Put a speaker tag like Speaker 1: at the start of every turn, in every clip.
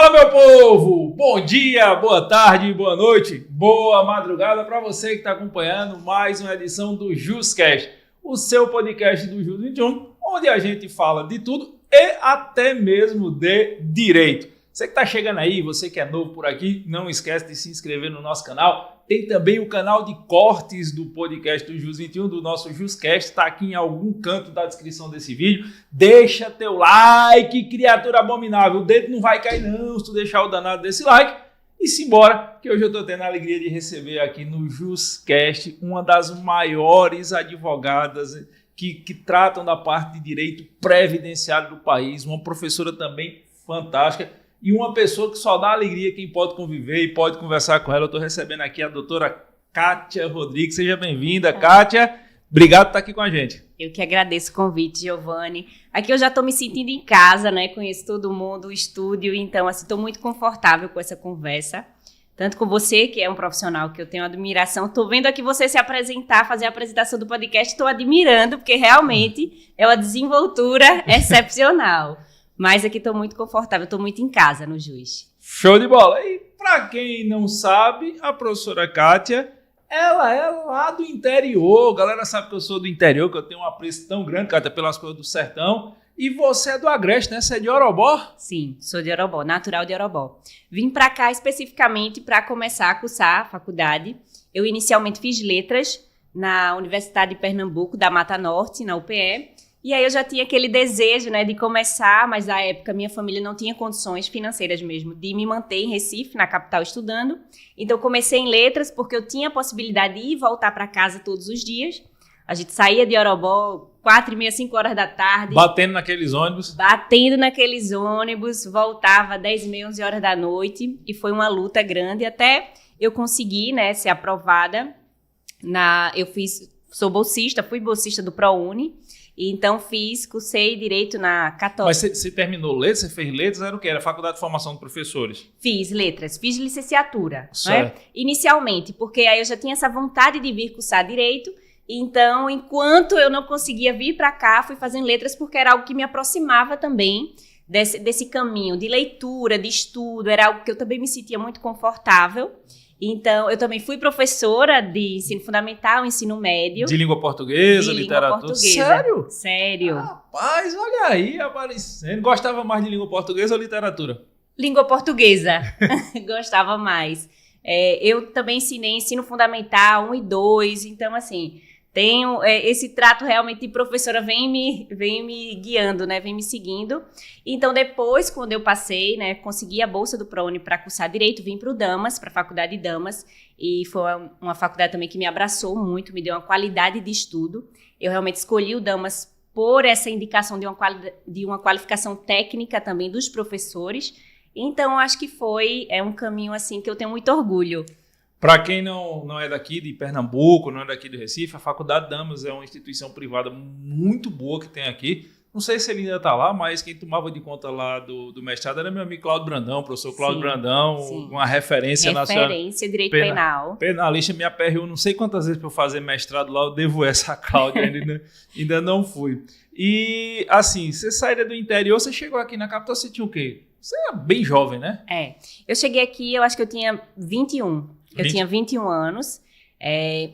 Speaker 1: Fala, meu povo! Bom dia, boa tarde, boa noite, boa madrugada para você que está acompanhando mais uma edição do JusCast, o seu podcast do Jus 21, onde a gente fala de tudo e até mesmo de direito. Você que está chegando aí, você que é novo por aqui, não esquece de se inscrever no nosso canal. Tem também o canal de cortes do podcast do Jus 21, do nosso JusCast, está aqui em algum canto da descrição desse vídeo. Deixa teu like, criatura abominável. O dedo não vai cair não se tu deixar o danado desse like. E simbora, que hoje eu estou tendo a alegria de receber aqui no JusCast uma das maiores advogadas que tratam da parte de direito previdenciário do país, uma professora também fantástica. E uma pessoa que só dá alegria quem pode conviver e pode conversar com ela. Eu estou recebendo aqui a doutora Kátia Rodrigues. Seja bem-vinda, Kátia. Obrigado por estar aqui com a gente.
Speaker 2: Eu que agradeço o convite, Giovanni. Aqui eu já estou me sentindo em casa, né? Conheço todo mundo, o estúdio. Então, assim, estou muito confortável com essa conversa. Tanto com você, que é um profissional que eu tenho admiração. Estou vendo aqui você se apresentar, fazer a apresentação do podcast. Estou admirando, porque realmente é uma desenvoltura excepcional. Mas aqui estou muito confortável, estou muito em casa no Jus.
Speaker 1: Show de bola! E para quem não sabe, a professora Kátia, ela é lá do interior. A galera sabe que eu sou do interior, que eu tenho um apreço tão grande, Kátia, pelas coisas do sertão. E você é do Agreste, né? Você é de Orobó?
Speaker 2: Sim, sou de Orobó, natural de Orobó. Vim para cá especificamente para começar a cursar a faculdade. Eu inicialmente fiz letras na Universidade de Pernambuco, da Mata Norte, na UPE. E aí eu já tinha aquele desejo, né, de começar, mas na época minha família não tinha condições financeiras mesmo de me manter em Recife, na capital, estudando. Então comecei em letras porque eu tinha a possibilidade de ir e voltar para casa todos os dias. A gente saía de Orobó 4h30, 5 horas da tarde.
Speaker 1: Batendo naqueles ônibus.
Speaker 2: Voltava 10h30, 11 horas da noite. E foi uma luta grande até eu conseguir, né, ser aprovada. Fui bolsista do ProUni. Então, cursei Direito na Católica.
Speaker 1: Mas você terminou letras? Você fez letras? Era o quê? Era a Faculdade de Formação de Professores?
Speaker 2: Fiz letras, fiz licenciatura.
Speaker 1: Certo.
Speaker 2: Né? Inicialmente, porque aí eu já tinha essa vontade de vir cursar Direito. Então, enquanto eu não conseguia vir para cá, fui fazendo letras porque era algo que me aproximava também desse caminho de leitura, de estudo. Era algo que eu também me sentia muito confortável. Então, eu também fui professora de ensino fundamental, ensino médio.
Speaker 1: De língua portuguesa, literatura?
Speaker 2: Língua portuguesa.
Speaker 1: Sério?
Speaker 2: Sério.
Speaker 1: Rapaz, olha aí aparecendo. Gostava mais de língua portuguesa ou literatura?
Speaker 2: Língua portuguesa. Gostava mais. Eu também ensinei ensino fundamental 1 e 2. Então, assim, tenho esse trato realmente de professora, vem me guiando, né? Vem me seguindo. Então, depois, quando eu passei, né, consegui a bolsa do ProUni para cursar Direito, vim para o Damas, para a Faculdade de Damas, e foi uma faculdade também que me abraçou muito, me deu uma qualidade de estudo. Eu realmente escolhi o Damas por essa indicação de uma qualificação técnica também dos professores. Então, acho que é um caminho assim que eu tenho muito orgulho.
Speaker 1: Para quem não é daqui de Pernambuco, não é daqui do Recife, a Faculdade Damas é uma instituição privada muito boa que tem aqui. Não sei se ele ainda está lá, mas quem tomava de conta lá do mestrado era meu amigo Cláudio Brandão, professor Cláudio Brandão, uma referência nacional.
Speaker 2: Referência em direito penal.
Speaker 1: Penalista, me aperreou não sei quantas vezes para eu fazer mestrado lá, eu devo essa a Cláudio, ainda não fui. E assim, você saíra do interior, você chegou aqui na capital, você tinha o quê? Você era bem jovem, né?
Speaker 2: Eu cheguei aqui, eu acho que eu tinha 21. Eu tinha 21 anos,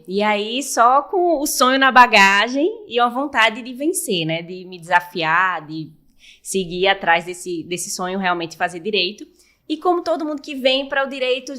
Speaker 2: e aí só com o sonho na bagagem e a vontade de vencer, né? De me desafiar, de seguir atrás desse sonho realmente de fazer direito. E como todo mundo que vem para o direito,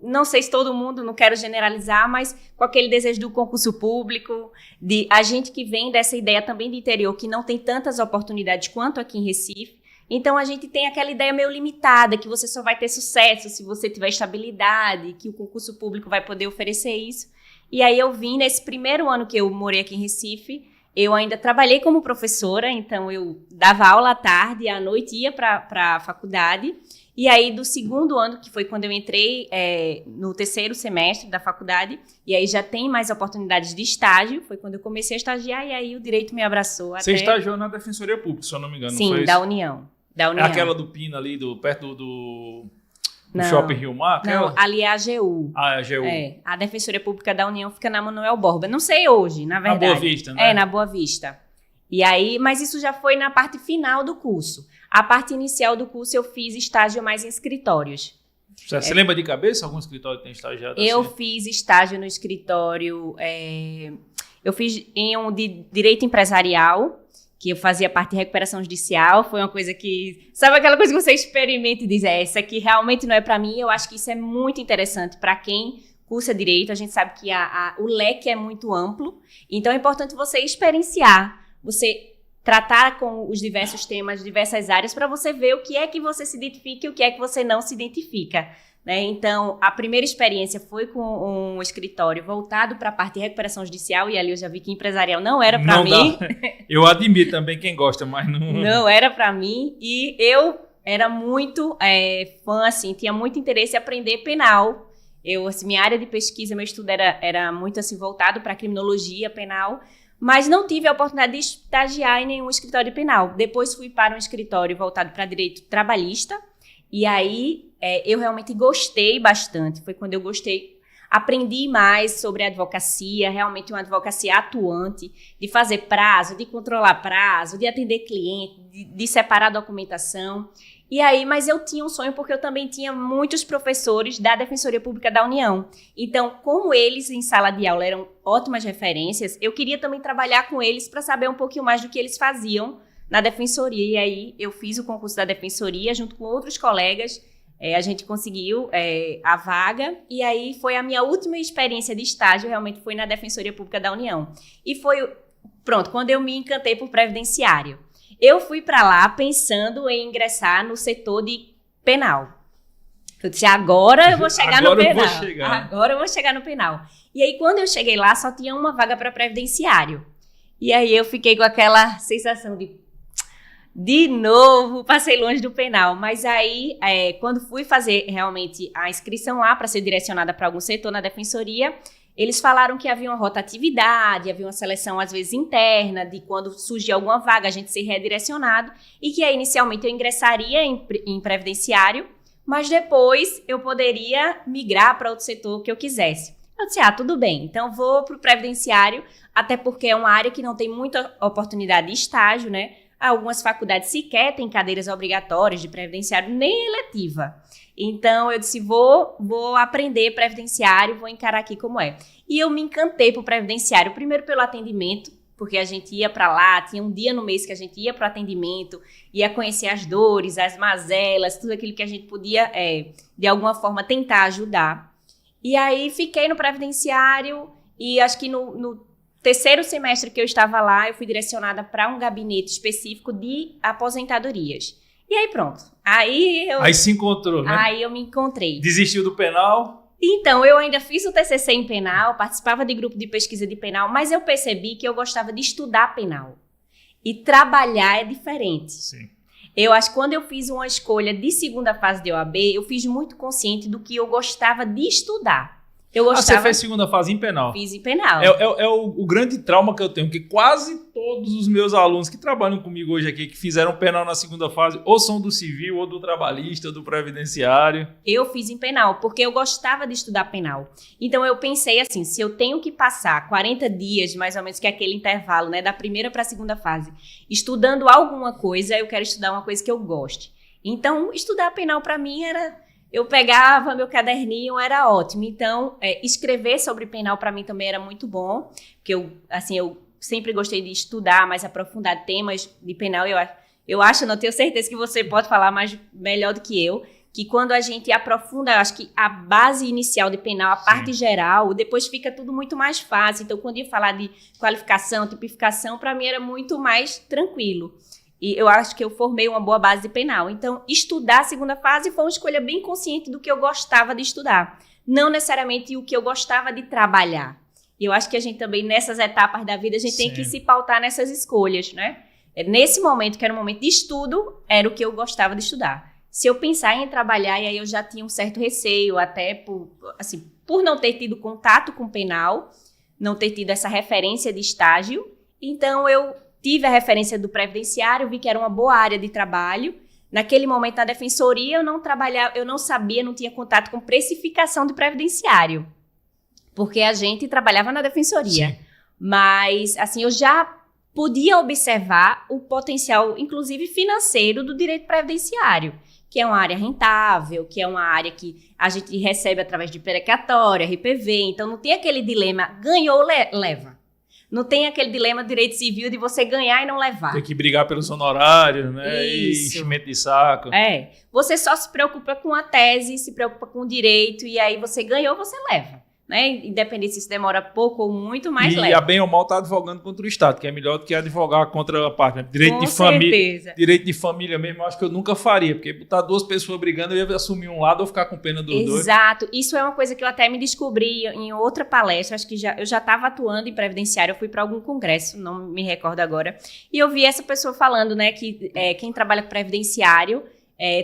Speaker 2: não sei se todo mundo, não quero generalizar, mas com aquele desejo do concurso público, de a gente que vem dessa ideia também de interior, que não tem tantas oportunidades quanto aqui em Recife. Então, a gente tem aquela ideia meio limitada, que você só vai ter sucesso se você tiver estabilidade, que o concurso público vai poder oferecer isso. E aí eu vim, nesse primeiro ano que eu morei aqui em Recife, eu ainda trabalhei como professora, então eu dava aula à tarde e à noite ia para a faculdade. E aí, do segundo ano, que foi quando eu entrei no terceiro semestre da faculdade, e aí já tem mais oportunidades de estágio, foi quando eu comecei a estagiar, e aí o direito me abraçou.
Speaker 1: Você estagiou na Defensoria Pública, se eu não me engano,
Speaker 2: Sim,
Speaker 1: não foi
Speaker 2: da
Speaker 1: isso?
Speaker 2: União.
Speaker 1: É aquela do Pina ali, perto do Shopping Rio Mar?
Speaker 2: Não, ali é a AGU.
Speaker 1: Ah, é a AGU.
Speaker 2: A Defensoria Pública da União fica na Manuel Borba. Não sei hoje, na verdade.
Speaker 1: Na Boa Vista, né?
Speaker 2: Na Boa Vista. E aí, mas isso já foi na parte final do curso. A parte inicial do curso eu fiz estágio mais em escritórios.
Speaker 1: Você lembra de cabeça algum escritório que tem estagiado assim?
Speaker 2: Eu fiz estágio no escritório, eu fiz em um de direito empresarial, que eu fazia parte de recuperação judicial. Foi uma coisa que, sabe aquela coisa que você experimenta e diz, essa aqui realmente não é para mim. Eu acho que isso é muito interessante para quem cursa direito. A gente sabe que o leque é muito amplo, então é importante você experienciar, você tratar com os diversos temas, diversas áreas, para você ver o que é que você se identifica e o que é que você não se identifica. Né? Então, a primeira experiência foi com um escritório voltado para a parte de recuperação judicial, e ali eu já vi que empresarial não era para mim.
Speaker 1: Eu admiro também quem gosta, mas não...
Speaker 2: Não era para mim, e eu era muito fã, assim, tinha muito interesse em aprender penal. Minha área de pesquisa, meu estudo era muito assim, voltado para criminologia penal, mas não tive a oportunidade de estagiar em nenhum escritório penal. Depois fui para um escritório voltado para direito trabalhista, e aí eu realmente gostei bastante. Foi quando eu gostei, aprendi mais sobre a advocacia, realmente uma advocacia atuante, de fazer prazo, de controlar prazo, de atender cliente, de separar documentação. E aí, mas eu tinha um sonho porque eu também tinha muitos professores da Defensoria Pública da União. Então, como eles em sala de aula eram ótimas referências, eu queria também trabalhar com eles para saber um pouquinho mais do que eles faziam na Defensoria. E aí, eu fiz o concurso da Defensoria junto com outros colegas. A gente conseguiu a vaga. E aí, foi a minha última experiência de estágio, realmente foi na Defensoria Pública da União. E foi, pronto, quando eu me encantei por previdenciário. Eu fui para lá pensando em ingressar no setor de penal. Eu disse, agora eu vou chegar no penal. Agora eu vou chegar no penal. E aí, quando eu cheguei lá, só tinha uma vaga para previdenciário. E aí, eu fiquei com aquela sensação de novo, passei longe do penal. Mas aí, quando fui fazer realmente a inscrição lá para ser direcionada para algum setor na defensoria, eles falaram que havia uma rotatividade, havia uma seleção às vezes interna, de quando surgia alguma vaga a gente ser redirecionado, e que aí inicialmente eu ingressaria em previdenciário, mas depois eu poderia migrar para outro setor que eu quisesse. Eu disse, tudo bem, então vou para o previdenciário, até porque é uma área que não tem muita oportunidade de estágio, né? Algumas faculdades sequer têm cadeiras obrigatórias de previdenciário, nem eletiva. Então, eu disse, vou aprender previdenciário, vou encarar aqui como é. E eu me encantei por previdenciário, primeiro pelo atendimento, porque a gente ia para lá, tinha um dia no mês que a gente ia para o atendimento, ia conhecer as dores, as mazelas, tudo aquilo que a gente podia, de alguma forma, tentar ajudar. E aí, fiquei no previdenciário e acho que no terceiro semestre que eu estava lá, eu fui direcionada para um gabinete específico de aposentadorias. E aí pronto. Aí
Speaker 1: se encontrou, né?
Speaker 2: Aí eu me encontrei.
Speaker 1: Desistiu do penal?
Speaker 2: Então, eu ainda fiz o TCC em penal, participava de grupo de pesquisa de penal, mas eu percebi que eu gostava de estudar penal. E trabalhar é diferente.
Speaker 1: Sim.
Speaker 2: Eu acho que quando eu fiz uma escolha de segunda fase de OAB, eu fiz muito consciente do que eu gostava de estudar.
Speaker 1: Você fez segunda fase em penal?
Speaker 2: Fiz em penal.
Speaker 1: É o grande trauma que eu tenho, que quase todos os meus alunos que trabalham comigo hoje aqui, que fizeram penal na segunda fase, ou são do civil, ou do trabalhista, ou do previdenciário.
Speaker 2: Eu fiz em penal, porque eu gostava de estudar penal. Então, eu pensei assim, se eu tenho que passar 40 dias, mais ou menos, que é aquele intervalo, né, da primeira para a segunda fase, estudando alguma coisa, eu quero estudar uma coisa que eu goste. Então, estudar penal para mim era... Eu pegava meu caderninho, era ótimo. Então, escrever sobre penal para mim também era muito bom, porque eu sempre gostei de estudar mais aprofundar temas de penal. Eu acho, não tenho certeza que você pode falar melhor do que eu, que quando a gente aprofunda, eu acho que a base inicial de penal, a parte geral, depois fica tudo muito mais fácil. Então, quando ia falar de qualificação, tipificação, para mim era muito mais tranquilo. E eu acho que eu formei uma boa base de penal. Então, estudar a segunda fase foi uma escolha bem consciente do que eu gostava de estudar. Não necessariamente o que eu gostava de trabalhar. E eu acho que a gente também, nessas etapas da vida, a gente tem que se pautar nessas escolhas, né? Nesse momento, que era um momento de estudo, era o que eu gostava de estudar. Se eu pensar em trabalhar, e aí eu já tinha um certo receio, até por não ter tido contato com penal, não ter tido essa referência de estágio. Então, eu tive a referência do previdenciário, vi que era uma boa área de trabalho. Naquele momento, na defensoria, eu não sabia, não tinha contato com precificação de previdenciário, porque a gente trabalhava na defensoria. Sim. Mas, assim, eu já podia observar o potencial, inclusive financeiro, do direito previdenciário, que é uma área rentável, que é uma área que a gente recebe através de precatória, RPV, então não tem aquele dilema, ganhou, leva. Não tem aquele dilema do direito civil de você ganhar e não levar.
Speaker 1: Tem que brigar pelos honorários, né?
Speaker 2: Isso.
Speaker 1: E enchimento de saco.
Speaker 2: Você só se preocupa com a tese, se preocupa com o direito, e aí você ganhou, você leva. Né? Independente se isso demora pouco ou muito, mais leve.
Speaker 1: E a bem ou mal está advogando contra o Estado, que é melhor do que advogar contra a parte. Direito
Speaker 2: Com
Speaker 1: de família.
Speaker 2: certeza.
Speaker 1: Direito de família mesmo, eu acho que eu nunca faria, porque botar duas pessoas brigando, eu ia assumir um lado ou ficar com pena dos dois.
Speaker 2: Exato. Isso é uma coisa que eu até me descobri em outra palestra, acho que eu já estava atuando em previdenciário, eu fui para algum congresso, não me recordo agora, e eu vi essa pessoa falando, né, que quem trabalha com previdenciário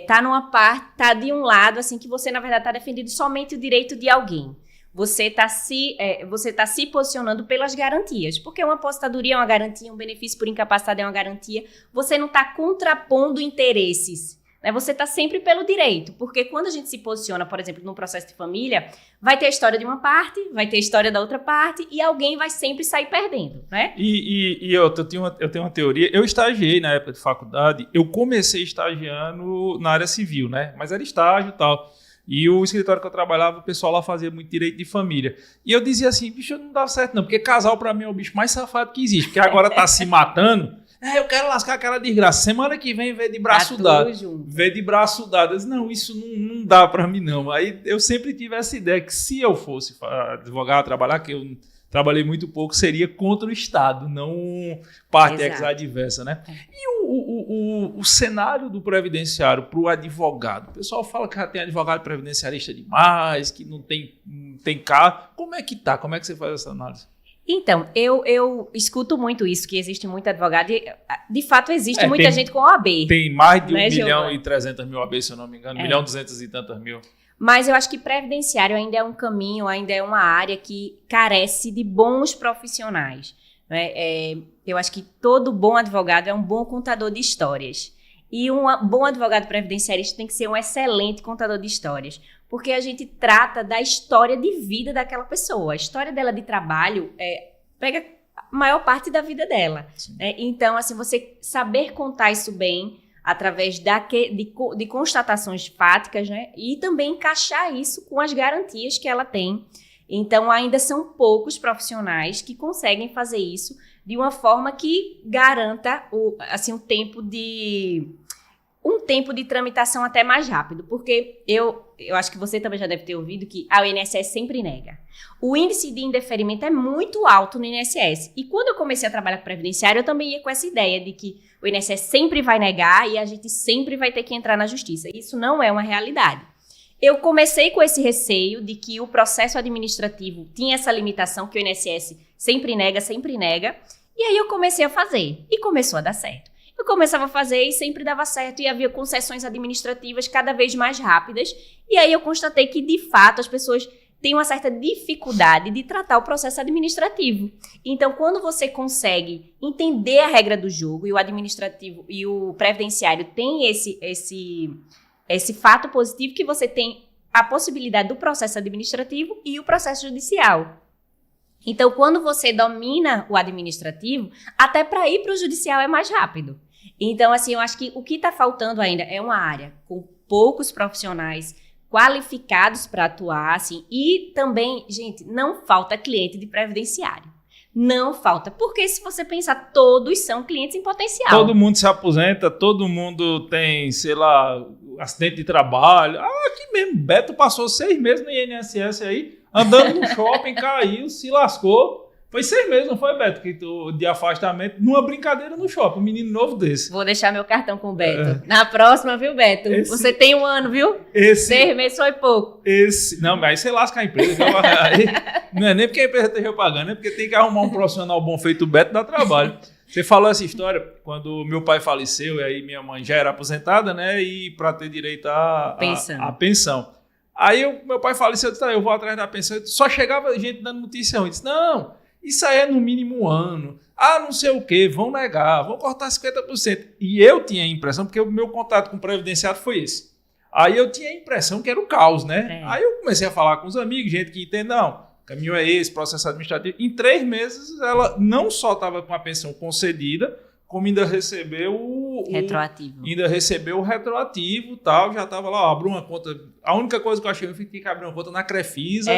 Speaker 2: tá de um lado, assim, que você, na verdade, está defendendo somente o direito de alguém. Você está se posicionando pelas garantias, porque uma aposentadoria é uma garantia, um benefício por incapacidade é uma garantia, você não está contrapondo interesses, né? Você está sempre pelo direito, porque quando a gente se posiciona, por exemplo, num processo de família, vai ter a história de uma parte, vai ter a história da outra parte, e alguém vai sempre sair perdendo, né?
Speaker 1: Eu tenho uma teoria, eu estagiei na época de faculdade, eu comecei estagiando na área civil, né? Mas era estágio e tal. E o escritório que eu trabalhava, o pessoal lá fazia muito direito de família. E eu dizia assim, bicho, não dá certo não, porque casal pra mim é o bicho mais safado que existe, porque agora tá se matando. Eu quero lascar aquela desgraça. Semana que vem vê de braço dado. Vê de braço dado. Eu disse, não, isso não dá pra mim não. Aí eu sempre tive essa ideia que se eu fosse advogar, trabalhar, que eu trabalhei muito pouco, seria contra o Estado, não parte adversa, né? E o cenário do previdenciário para o advogado? O pessoal fala que já tem advogado previdenciarista demais, que não tem carro. Como é que tá? Como é que você faz essa análise?
Speaker 2: Então, eu escuto muito isso, que existe muito advogado, e de fato existe muita gente com OAB.
Speaker 1: Tem mais de 1.300.000 OAB, se eu não me engano, 1.200.000 e tantas mil.
Speaker 2: Mas eu acho que previdenciário ainda é um caminho, ainda é uma área que carece de bons profissionais. Né? Eu acho que todo bom advogado é um bom contador de histórias. E um bom advogado previdenciarista tem que ser um excelente contador de histórias. Porque a gente trata da história de vida daquela pessoa. A história dela de trabalho pega a maior parte da vida dela. Né? Então, assim, você saber contar isso bem através de constatações fáticas, né? E também encaixar isso com as garantias que ela tem. Então, ainda são poucos profissionais que conseguem fazer isso de uma forma que garanta um tempo de tramitação até mais rápido. Porque eu acho que você também já deve ter ouvido que a INSS sempre nega. O índice de indeferimento é muito alto no INSS. E quando eu comecei a trabalhar com previdenciário, eu também ia com essa ideia de que o INSS sempre vai negar e a gente sempre vai ter que entrar na justiça. Isso não é uma realidade. Eu comecei com esse receio de que o processo administrativo tinha essa limitação que o INSS sempre nega, e aí eu comecei a fazer, e começou a dar certo. Eu começava a fazer e sempre dava certo, e havia concessões administrativas cada vez mais rápidas, e aí eu constatei que, de fato, as pessoas têm uma certa dificuldade de tratar o processo administrativo. Então, quando você consegue entender a regra do jogo, e o administrativo e o previdenciário tem esse fato positivo, que você tem a possibilidade do processo administrativo e o processo judicial. Então, quando você domina o administrativo, até para ir para o judicial é mais rápido. Então, assim, eu acho que o que está faltando ainda é uma área com poucos profissionais qualificados para atuar, assim, e também, gente, não falta cliente de previdenciário. Não falta, porque se você pensar, todos são clientes em potencial.
Speaker 1: Todo mundo se aposenta, todo mundo tem, sei lá, acidente de trabalho. Aqui mesmo, Beto passou 6 meses no INSS aí, andando no shopping, caiu, se lascou. Foi 6 meses, não foi, Beto, de afastamento, numa brincadeira no shopping, um menino novo desse.
Speaker 2: Vou deixar meu cartão com o Beto. Na próxima, viu, Beto? Você tem 1 ano, viu? 6 meses foi pouco.
Speaker 1: Não, mas aí você lasca a empresa. Aí, não é nem porque a empresa esteja pagando, é porque tem que arrumar um profissional bom feito o Beto, dá trabalho. Você falou essa história quando meu pai faleceu, e aí minha mãe já era aposentada, né? E para ter direito à pensão. Aí meu pai faleceu, eu disse, eu vou atrás da pensão. Só chegava gente dando notícia. Eu disse, não, isso aí é no mínimo 1 ano. Não sei o quê, vão negar, vão cortar 50%. E eu tinha a impressão, porque o meu contato com o previdenciário foi esse. Aí eu tinha a impressão que era o caos, né? Aí eu comecei a falar com os amigos, gente que entende, não, caminho é esse, processo administrativo. Em 3 meses, ela não só estava com a pensão concedida, como ainda recebeu o retroativo e tal, já estava lá, abriu uma conta. A única coisa que eu achei, eu fiquei que abrir uma conta na Crefisa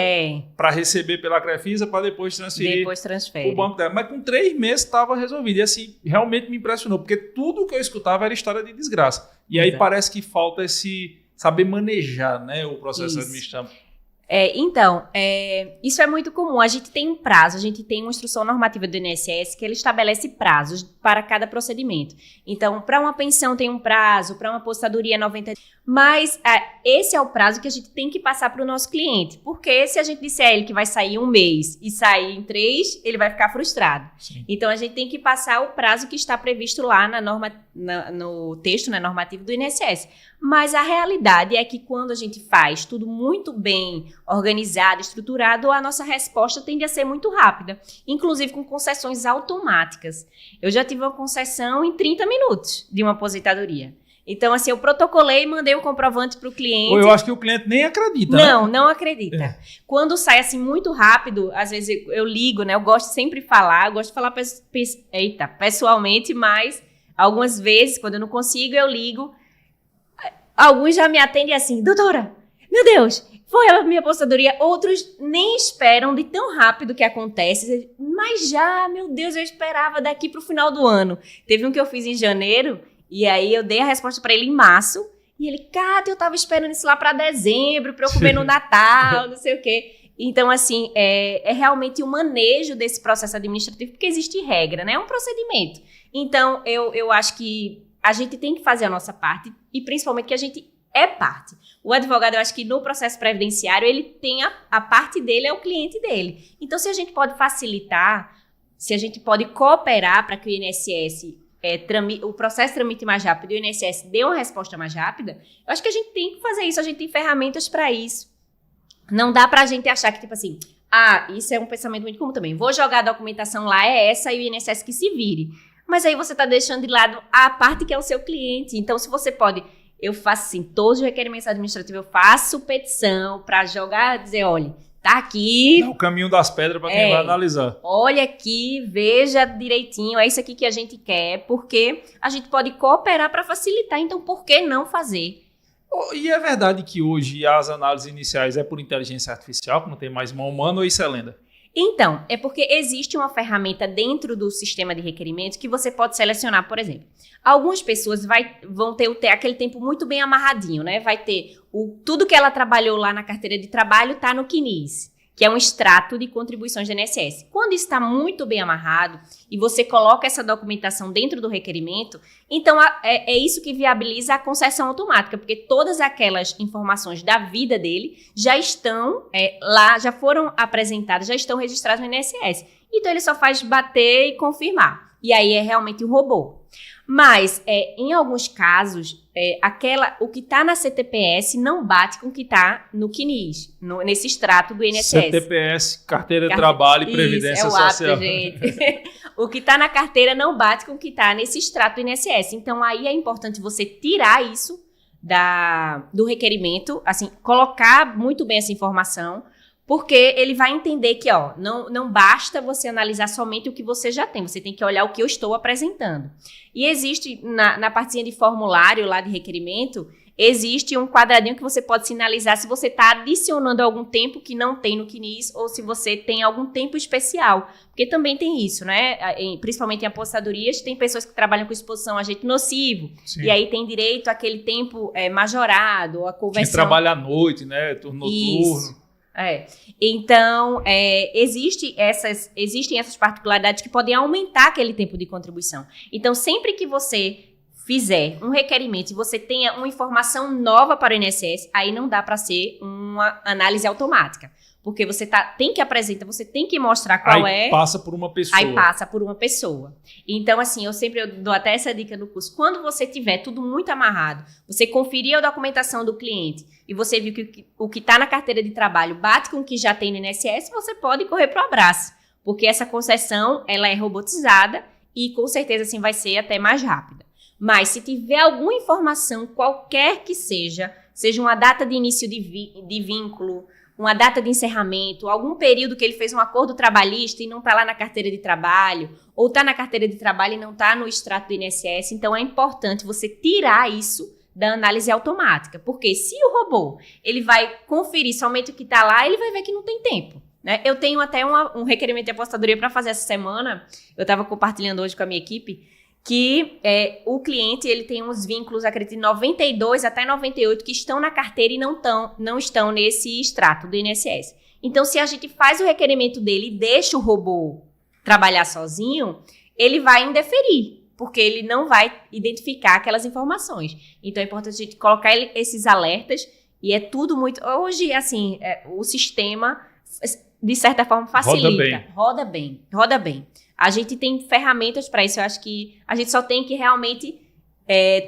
Speaker 1: para receber pela Crefisa para depois transferir para o banco dela. Mas com 3 meses estava resolvido. E assim, realmente me impressionou, porque tudo que eu escutava era história de desgraça. E aí parece que falta esse saber manejar, né, o processo administrativo.
Speaker 2: Isso é muito comum. A gente tem um prazo, a gente tem uma instrução normativa do INSS que ele estabelece prazos para cada procedimento. Então, para uma pensão tem um prazo, para uma aposentadoria 90 dias. Mas esse é o prazo que a gente tem que passar para o nosso cliente. Porque se a gente disser a ele que vai sair 1 mês e sair em 3, ele vai ficar frustrado. Sim. Então, a gente tem que passar o prazo que está previsto lá no texto, né, normativo do INSS. Mas a realidade é que quando a gente faz tudo muito bem organizado, estruturado, a nossa resposta tende a ser muito rápida, inclusive com concessões automáticas. Eu já tive uma concessão em 30 minutos de uma aposentadoria. Então, assim, eu protocolei e mandei o comprovante para o cliente.
Speaker 1: Eu acho que o cliente nem acredita.
Speaker 2: Não acredita. Quando sai assim muito rápido, às vezes eu ligo, né? Eu gosto sempre de falar, pessoalmente, mas algumas vezes, quando eu não consigo, eu ligo. Alguns já me atendem assim, doutora, meu Deus, foi a minha aposentadoria. Outros nem esperam de tão rápido que acontece. Mas já, meu Deus, eu esperava daqui para o final do ano. Teve um que eu fiz em janeiro, e aí eu dei a resposta para ele em março. E ele, Cátia, eu tava esperando isso lá para dezembro, para eu comer no Natal, não sei o quê. Então, assim, é realmente o manejo desse processo administrativo, porque existe regra, né? É um procedimento. Então, eu acho que a gente tem que fazer a nossa parte, e principalmente que a gente é parte. O advogado, eu acho que no processo previdenciário, ele tem a parte dele, é o cliente dele. Então, se a gente pode facilitar, se a gente pode cooperar para que o INSS, o processo tramite mais rápido e o INSS dê uma resposta mais rápida, eu acho que a gente tem que fazer isso, a gente tem ferramentas para isso. Não dá para a gente achar que, tipo assim, isso é um pensamento muito comum também, vou jogar a documentação lá, é essa, e o INSS que se vire. Mas aí você está deixando de lado a parte que é o seu cliente. Então, se você pode... Eu faço assim, todos os requerimentos administrativos, eu faço petição para jogar, dizer, olha, tá aqui...
Speaker 1: Dá o caminho das pedras para quem vai analisar.
Speaker 2: Olha aqui, veja direitinho, é isso aqui que a gente quer, porque a gente pode cooperar para facilitar. Então, por que não fazer?
Speaker 1: E é verdade que hoje as análises iniciais é por inteligência artificial, como tem mais mão humana, ou isso é lenda?
Speaker 2: Então, é porque existe uma ferramenta dentro do sistema de requerimentos que você pode selecionar, por exemplo. Algumas pessoas vão ter aquele tempo muito bem amarradinho, né? Vai ter tudo que ela trabalhou lá na carteira de trabalho está no CNIS, que é um extrato de contribuições do INSS. Quando está muito bem amarrado e você coloca essa documentação dentro do requerimento, então é isso que viabiliza a concessão automática, porque todas aquelas informações da vida dele já estão lá, já foram apresentadas, já estão registradas no INSS. Então ele só faz bater e confirmar. E aí é realmente um robô. Mas, em alguns casos, o que está na CTPS não bate com o que está no CNIS, nesse extrato do INSS.
Speaker 1: CTPS, Carteira de Trabalho e Previdência Social.
Speaker 2: Gente. O que está na carteira não bate com o que está nesse extrato do INSS. Então, aí é importante você tirar isso do requerimento, assim, colocar muito bem essa informação, porque ele vai entender que, não basta você analisar somente o que você já tem, você tem que olhar o que eu estou apresentando. E existe, na partezinha de formulário lá de requerimento, existe um quadradinho que você pode sinalizar se você está adicionando algum tempo que não tem no CNIS ou se você tem algum tempo especial. Porque também tem isso, né? Principalmente em aposentadorias, tem pessoas que trabalham com exposição a agente nocivo. Sim. E aí tem direito àquele tempo majorado, a conversão...
Speaker 1: Quem trabalha à noite, né? Turno noturno.
Speaker 2: Então, existem essas particularidades que podem aumentar aquele tempo de contribuição. Então, sempre que você fizer um requerimento e você tenha uma informação nova para o INSS, aí não dá para ser uma análise automática. Porque você tem que apresentar, você tem que mostrar qual
Speaker 1: Aí passa por uma pessoa.
Speaker 2: Aí passa por uma pessoa. Então, assim, eu dou até essa dica no curso. Quando você tiver tudo muito amarrado, você conferir a documentação do cliente e você viu que o que está na carteira de trabalho bate com o que já tem no INSS, você pode correr para o abraço. Porque essa concessão, ela é robotizada e, com certeza, assim, vai ser até mais rápida. Mas, se tiver alguma informação, qualquer que seja uma data de início de vínculo, uma data de encerramento, algum período que ele fez um acordo trabalhista e não está lá na carteira de trabalho, ou está na carteira de trabalho e não está no extrato do INSS. Então, é importante você tirar isso da análise automática, porque se o robô ele vai conferir somente o que está lá, ele vai ver que não tem tempo. Né? Eu tenho até um requerimento de apostadoria para fazer essa semana, eu estava compartilhando hoje com a minha equipe, que o cliente ele tem uns vínculos, acredito, de 92 até 98 que estão na carteira e não estão nesse extrato do INSS. Então, se a gente faz o requerimento dele e deixa o robô trabalhar sozinho, ele vai indeferir, porque ele não vai identificar aquelas informações. Então, é importante a gente colocar esses alertas e é tudo muito... Hoje, assim, o sistema, de certa forma, facilita. Roda bem. A gente tem ferramentas para isso. Eu acho que a gente só tem que realmente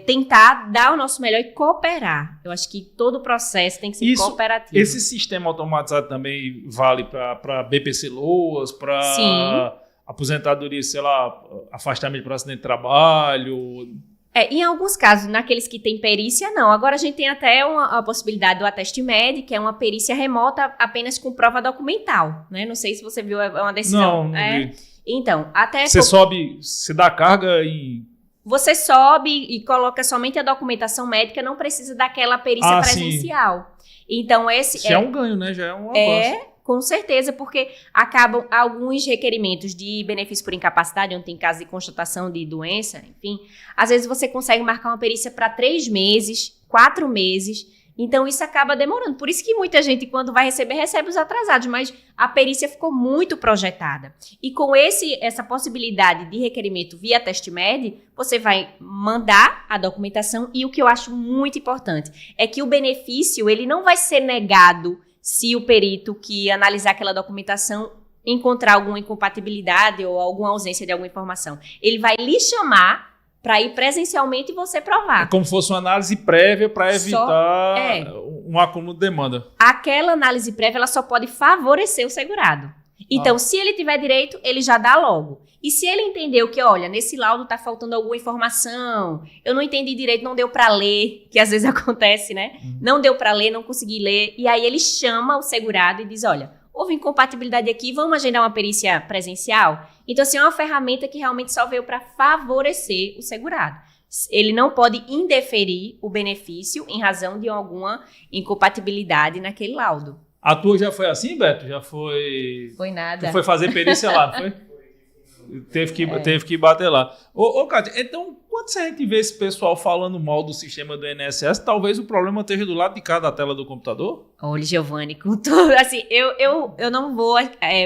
Speaker 2: tentar dar o nosso melhor e cooperar. Eu acho que todo o processo tem que ser cooperativo.
Speaker 1: Esse sistema automatizado também vale para BPC Loas, para aposentadoria, sei lá, afastamento por acidente de trabalho...
Speaker 2: Em alguns casos, naqueles que tem perícia, não. Agora a gente tem até a possibilidade do Ateste Med, que é uma perícia remota apenas com prova documental, né? Não sei se você viu, é uma decisão.
Speaker 1: Não vi.
Speaker 2: Então, até...
Speaker 1: Você dá carga e...
Speaker 2: Você sobe e coloca somente a documentação médica, não precisa daquela perícia presencial. Sim. Então, esse...
Speaker 1: Já é um ganho, né? Já é um avanço.
Speaker 2: Com certeza, porque acabam alguns requerimentos de benefício por incapacidade, onde tem caso de constatação de doença, enfim. Às vezes você consegue marcar uma perícia para 3 meses, 4 meses. Então, isso acaba demorando. Por isso que muita gente, quando vai receber, recebe os atrasados. Mas a perícia ficou muito projetada. E com essa possibilidade de requerimento via Ateste Med, você vai mandar a documentação. E o que eu acho muito importante é que o benefício ele não vai ser negado se o perito que analisar aquela documentação encontrar alguma incompatibilidade ou alguma ausência de alguma informação. Ele vai lhe chamar para ir presencialmente e você provar.
Speaker 1: É como se fosse uma análise prévia para evitar um acúmulo de demanda.
Speaker 2: Aquela análise prévia ela só pode favorecer o segurado. Então, se ele tiver direito, ele já dá logo. E se ele entendeu que, olha, nesse laudo tá faltando alguma informação, eu não entendi direito, não deu para ler, que às vezes acontece, né? Não deu para ler, não consegui ler. E aí ele chama o segurado e diz, olha, houve incompatibilidade aqui, vamos agendar uma perícia presencial? Então, assim, é uma ferramenta que realmente só veio para favorecer o segurado. Ele não pode indeferir o benefício em razão de alguma incompatibilidade naquele laudo.
Speaker 1: A tua já foi assim, Beto? Já foi...
Speaker 2: Foi nada.
Speaker 1: Tu foi fazer perícia lá, não foi? Teve que bater lá. Ô, Kátia, então, quando a gente vê esse pessoal falando mal do sistema do INSS, talvez o problema esteja do lado de cá da tela do computador?
Speaker 2: Olha, Giovanni, com tudo, assim, eu não vou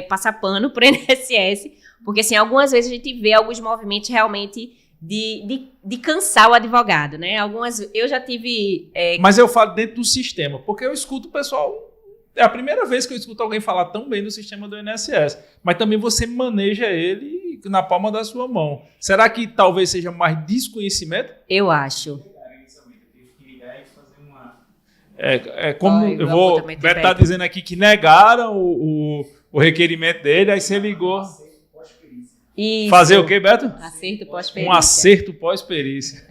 Speaker 2: passar pano pro INSS, porque, assim, algumas vezes a gente vê alguns movimentos realmente de cansar o advogado, né? Eu já tive...
Speaker 1: Mas eu falo dentro do sistema, porque eu escuto o pessoal... É a primeira vez que eu escuto alguém falar tão bem do sistema do INSS. Mas também você maneja ele na palma da sua mão. Será que talvez seja mais desconhecimento?
Speaker 2: Eu acho.
Speaker 1: O Beto está dizendo aqui que negaram o requerimento dele, aí você ligou.
Speaker 2: Isso.
Speaker 1: Fazer o quê, Beto?
Speaker 2: Acerto pós-perícia.
Speaker 1: Um acerto pós-perícia.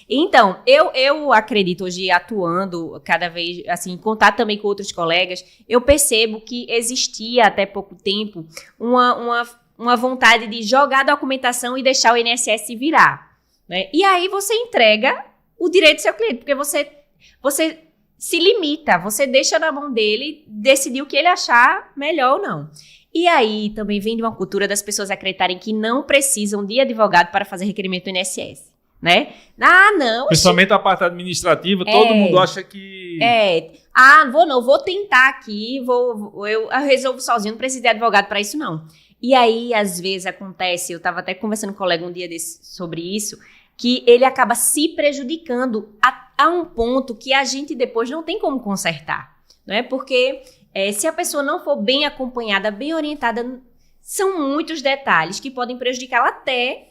Speaker 2: Então, eu acredito hoje, atuando cada vez, assim, em contato também com outros colegas, eu percebo que existia até pouco tempo uma vontade de jogar a documentação e deixar o INSS virar. Né? E aí você entrega o direito do seu cliente, porque você se limita, você deixa na mão dele decidir o que ele achar melhor ou não. E aí também vem de uma cultura das pessoas acreditarem que não precisam de advogado para fazer requerimento do INSS, né? Não.
Speaker 1: Principalmente a parte administrativa, todo mundo acha que...
Speaker 2: Vou tentar aqui, eu resolvo sozinho, não preciso de advogado para isso não. E aí, às vezes, acontece, eu estava até conversando com um colega um dia sobre isso, que ele acaba se prejudicando a um ponto que a gente depois não tem como consertar, não é? Porque... se a pessoa não for bem acompanhada, bem orientada, são muitos detalhes que podem prejudicá-la até,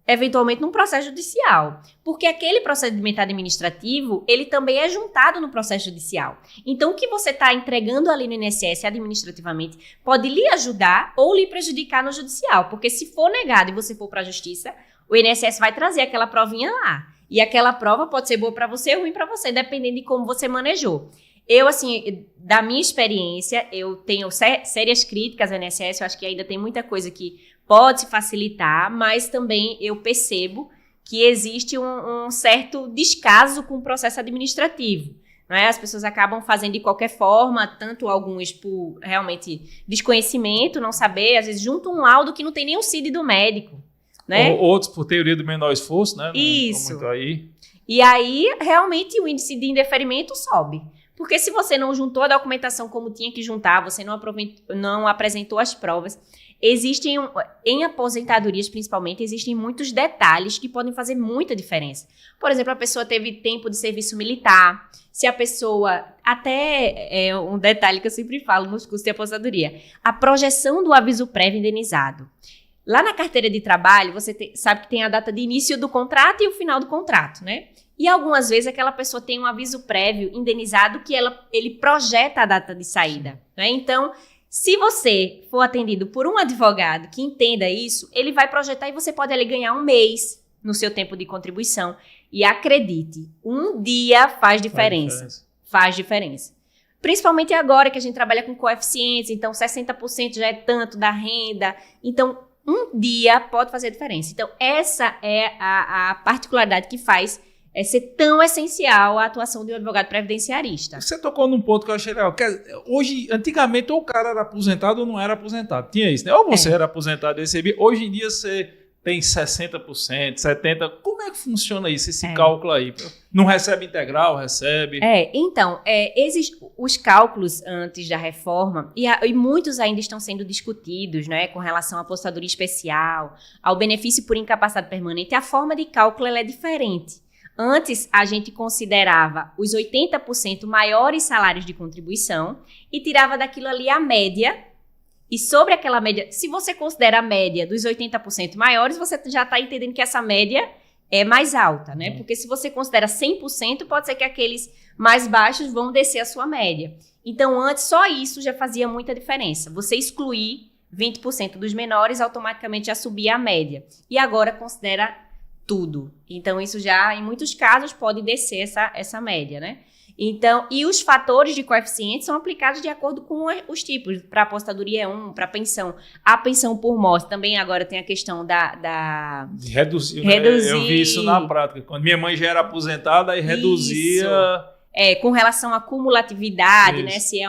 Speaker 2: eventualmente, num processo judicial. Porque aquele procedimento administrativo, ele também é juntado no processo judicial. Então, o que você está entregando ali no INSS administrativamente pode lhe ajudar ou lhe prejudicar no judicial. Porque se for negado e você for para a justiça, o INSS vai trazer aquela provinha lá. E aquela prova pode ser boa para você ou ruim para você, dependendo de como você manejou. Eu, assim, da minha experiência, eu tenho sérias críticas ao INSS, eu acho que ainda tem muita coisa que pode se facilitar, mas também eu percebo que existe um certo descaso com o processo administrativo. Não é? As pessoas acabam fazendo de qualquer forma, tanto alguns por realmente desconhecimento, não saber, às vezes juntam um laudo que não tem nem o CID do médico. Né?
Speaker 1: Outros por teoria do menor esforço, né?
Speaker 2: Isso.
Speaker 1: Muito aí.
Speaker 2: E aí, realmente, o índice de indeferimento sobe. Porque se você não juntou a documentação como tinha que juntar, você não apresentou as provas, em aposentadorias principalmente, existem muitos detalhes que podem fazer muita diferença. Por exemplo, a pessoa teve tempo de serviço militar, se a pessoa, até é um detalhe que eu sempre falo nos cursos de aposentadoria, a projeção do aviso prévio indenizado. Lá na carteira de trabalho, você sabe que tem a data de início do contrato e o final do contrato, né? E algumas vezes aquela pessoa tem um aviso prévio indenizado que ele projeta a data de saída, né? Então, se você for atendido por um advogado que entenda isso, ele vai projetar e você pode ali ganhar um mês no seu tempo de contribuição. E acredite, um dia faz diferença. Faz diferença. Principalmente agora que a gente trabalha com coeficientes, então 60% já é tanto da renda. Então, um dia pode fazer diferença. Então, essa é a particularidade que faz ser tão essencial a atuação de um advogado previdenciarista.
Speaker 1: Você tocou num ponto que eu achei legal. Hoje, antigamente, ou o cara era aposentado ou não era aposentado. Tinha isso, né? Ou você era aposentado e recebia. Hoje em dia, você tem 60%, 70%. Como é que funciona isso, esse cálculo aí? Não recebe integral, recebe?
Speaker 2: Então, os cálculos antes da reforma, e muitos ainda estão sendo discutidos, né, com relação à aposentadoria especial, ao benefício por incapacidade permanente, a forma de cálculo ela é diferente. Antes, a gente considerava os 80% maiores salários de contribuição e tirava daquilo ali a média. E sobre aquela média, se você considera a média dos 80% maiores, você já está entendendo que essa média é mais alta, né? Porque se você considera 100%, pode ser que aqueles mais baixos vão descer a sua média. Então, antes, só isso já fazia muita diferença. Você excluir 20% dos menores, automaticamente já subia a média. E agora considera tudo. Então, isso já, em muitos casos, pode descer essa média, né? Então, e os fatores de coeficiente são aplicados de acordo com os tipos. Para aposentadoria é para pensão. A pensão por morte também agora tem a questão
Speaker 1: de reduzir. Né? Eu vi isso na prática. Quando minha mãe já era aposentada, aí reduzia.
Speaker 2: Com relação à cumulatividade, né? Se é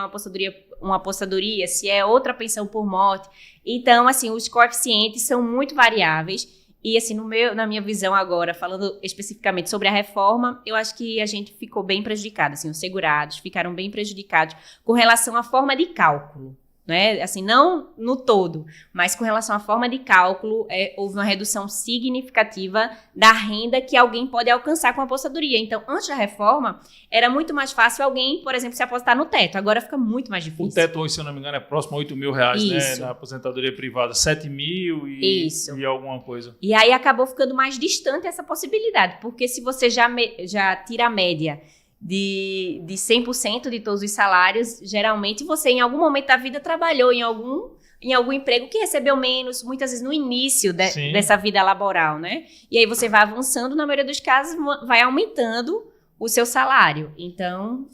Speaker 2: uma aposentadoria, se é outra pensão por morte. Então, assim, os coeficientes são muito variáveis. E, assim, na minha visão agora, falando especificamente sobre a reforma, eu acho que a gente ficou bem prejudicado, assim, os segurados ficaram bem prejudicados com relação à forma de cálculo, né? Assim, não no todo, mas com relação à forma de cálculo, houve uma redução significativa da renda que alguém pode alcançar com a aposentadoria. Então, antes da reforma, era muito mais fácil alguém, por exemplo, se aposentar no teto. Agora fica muito mais difícil.
Speaker 1: O teto hoje, se eu não me engano, é próximo a R$8.000, né? Na aposentadoria privada, 7.000 e alguma coisa.
Speaker 2: E aí acabou ficando mais distante essa possibilidade, porque se você já tira a média de 100% de todos os salários, geralmente você em algum momento da vida trabalhou em algum emprego que recebeu menos, muitas vezes no início dessa vida laboral, né? E aí você vai avançando, na maioria dos casos vai aumentando o seu salário. Então,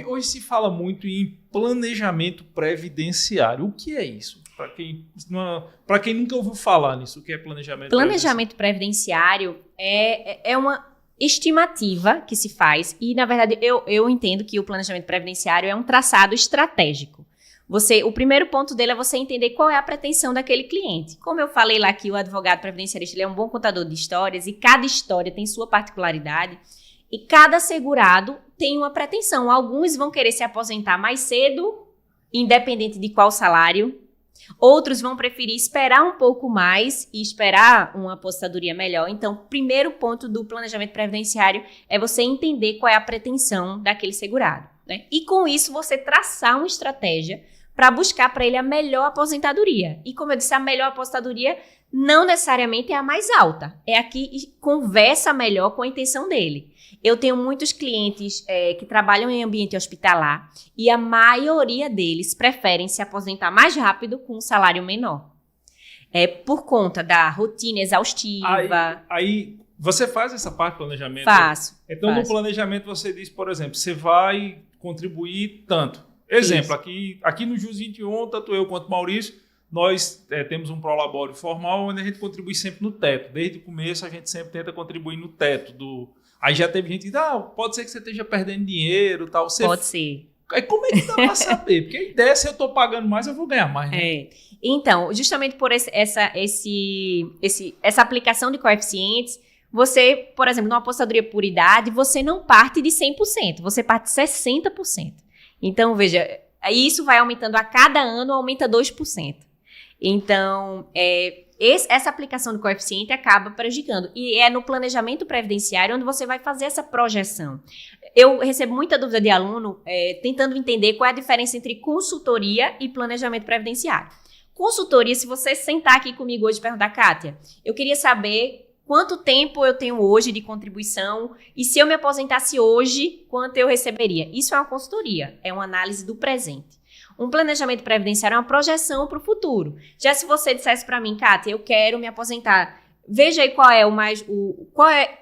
Speaker 1: hoje se fala muito em planejamento previdenciário. O que é isso? Para quem nunca ouviu falar nisso, o que é
Speaker 2: planejamento previdenciário é uma estimativa que se faz e, na verdade, eu entendo que o planejamento previdenciário é um traçado estratégico. O primeiro ponto dele é você entender qual é a pretensão daquele cliente. Como eu falei lá que o advogado previdenciarista ele é um bom contador de histórias e cada história tem sua particularidade e cada segurado tem uma pretensão. Alguns vão querer se aposentar mais cedo, independente de qual salário. Outros vão preferir esperar um pouco mais e esperar uma aposentadoria melhor. Então, o primeiro ponto do planejamento previdenciário é você entender qual é a pretensão daquele segurado, né? E com isso, você traçar uma estratégia para buscar para ele a melhor aposentadoria. E como eu disse, a melhor aposentadoria não necessariamente é a mais alta. É a que conversa melhor com a intenção dele. Eu tenho muitos clientes que trabalham em ambiente hospitalar e a maioria deles preferem se aposentar mais rápido com um salário menor. Por conta da rotina exaustiva.
Speaker 1: Aí Você faz essa parte do planejamento?
Speaker 2: Faço.
Speaker 1: Então,
Speaker 2: faço.
Speaker 1: no planejamento, você diz, por exemplo, você vai contribuir tanto. Exemplo, aqui no JUS 21, tanto eu quanto o Maurício, nós temos um prolabório formal onde a gente contribui sempre no teto. Desde o começo, a gente sempre tenta contribuir no teto. Aí já teve gente que diz, pode ser que você esteja perdendo dinheiro, tal.
Speaker 2: Pode ser.
Speaker 1: Aí como é que dá para saber? Porque a ideia é se eu estou pagando mais, eu vou ganhar mais, né?
Speaker 2: Então, justamente por essa aplicação de coeficientes, você, por exemplo, numa apostadoria por idade, você não parte de 100%, você parte de 60%. Então, veja, isso vai aumentando a cada ano, aumenta 2%. Então, essa aplicação do coeficiente acaba prejudicando. E é no planejamento previdenciário onde você vai fazer essa projeção. Eu recebo muita dúvida de aluno tentando entender qual é a diferença entre consultoria e planejamento previdenciário. Consultoria, se você sentar aqui comigo hoje e perguntar, Kátia, eu queria saber quanto tempo eu tenho hoje de contribuição e se eu me aposentasse hoje, quanto eu receberia. Isso é uma consultoria, é uma análise do presente. Um planejamento previdenciário é uma projeção para o futuro. Já se você dissesse para mim, Kátia, eu quero me aposentar, veja aí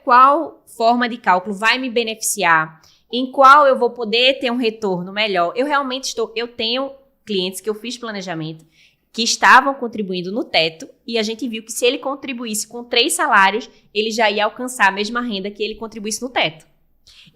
Speaker 2: qual forma de cálculo vai me beneficiar, em qual eu vou poder ter um retorno melhor. Eu tenho clientes que eu fiz planejamento que estavam contribuindo no teto e a gente viu que se ele contribuísse com 3 salários, ele já ia alcançar a mesma renda que ele contribuísse no teto.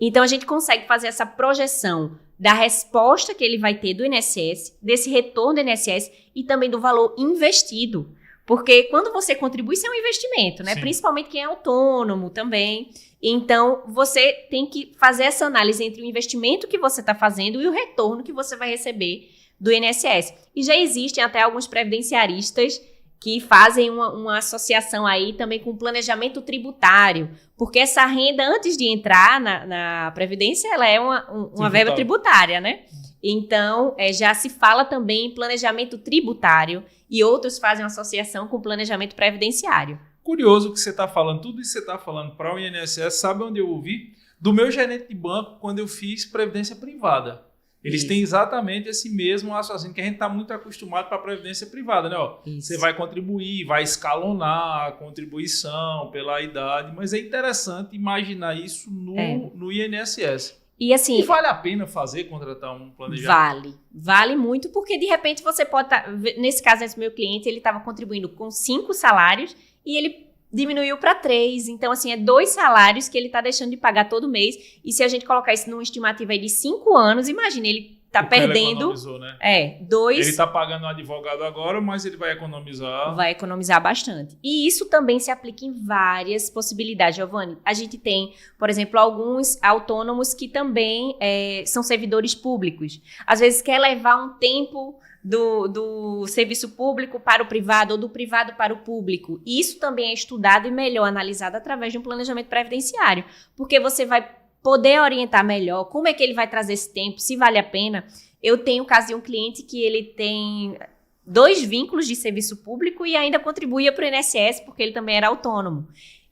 Speaker 2: Então, a gente consegue fazer essa projeção da resposta que ele vai ter do INSS, desse retorno do INSS e também do valor investido. Porque quando você contribui, isso é um investimento, né?
Speaker 1: Sim.
Speaker 2: Principalmente quem é autônomo também. Então, você tem que fazer essa análise entre o investimento que você está fazendo e o retorno que você vai receber do INSS. E já existem até alguns previdenciaristas que fazem uma associação aí também com planejamento tributário, porque essa renda, antes de entrar na Previdência, ela é uma verba tributária, né? Então, já se fala também em planejamento tributário e outros fazem uma associação com planejamento previdenciário.
Speaker 1: Curioso que você está falando, tudo isso que você está falando para o INSS, sabe onde eu ouvi? Do meu gerente de banco, quando eu fiz Previdência Privada. Eles têm exatamente esse mesmo raciocínio que a gente está muito acostumado para a previdência privada, né? Você vai contribuir, vai escalonar a contribuição pela idade, mas é interessante imaginar isso no INSS.
Speaker 2: E assim,
Speaker 1: vale a pena contratar um planejamento?
Speaker 2: Vale muito, porque de repente você pode estar, nesse caso, esse meu cliente, ele estava contribuindo com 5 salários e ele diminuiu para 3, então assim, é 2 salários que ele está deixando de pagar todo mês, e se a gente colocar isso numa estimativa aí de 5 anos, imagine, ele está perdendo...
Speaker 1: Né?
Speaker 2: 2...
Speaker 1: Ele está pagando um advogado agora, mas ele vai economizar...
Speaker 2: Vai economizar bastante. E isso também se aplica em várias possibilidades, Giovanni. A gente tem, por exemplo, alguns autônomos que também são servidores públicos. Às vezes quer levar um tempo do serviço público para o privado ou do privado para o público. E isso também é estudado e melhor analisado através de um planejamento previdenciário, porque você vai poder orientar melhor como é que ele vai trazer esse tempo, se vale a pena. Eu tenho o caso de um cliente que ele tem 2 vínculos de serviço público e ainda contribuía para o INSS porque ele também era autônomo.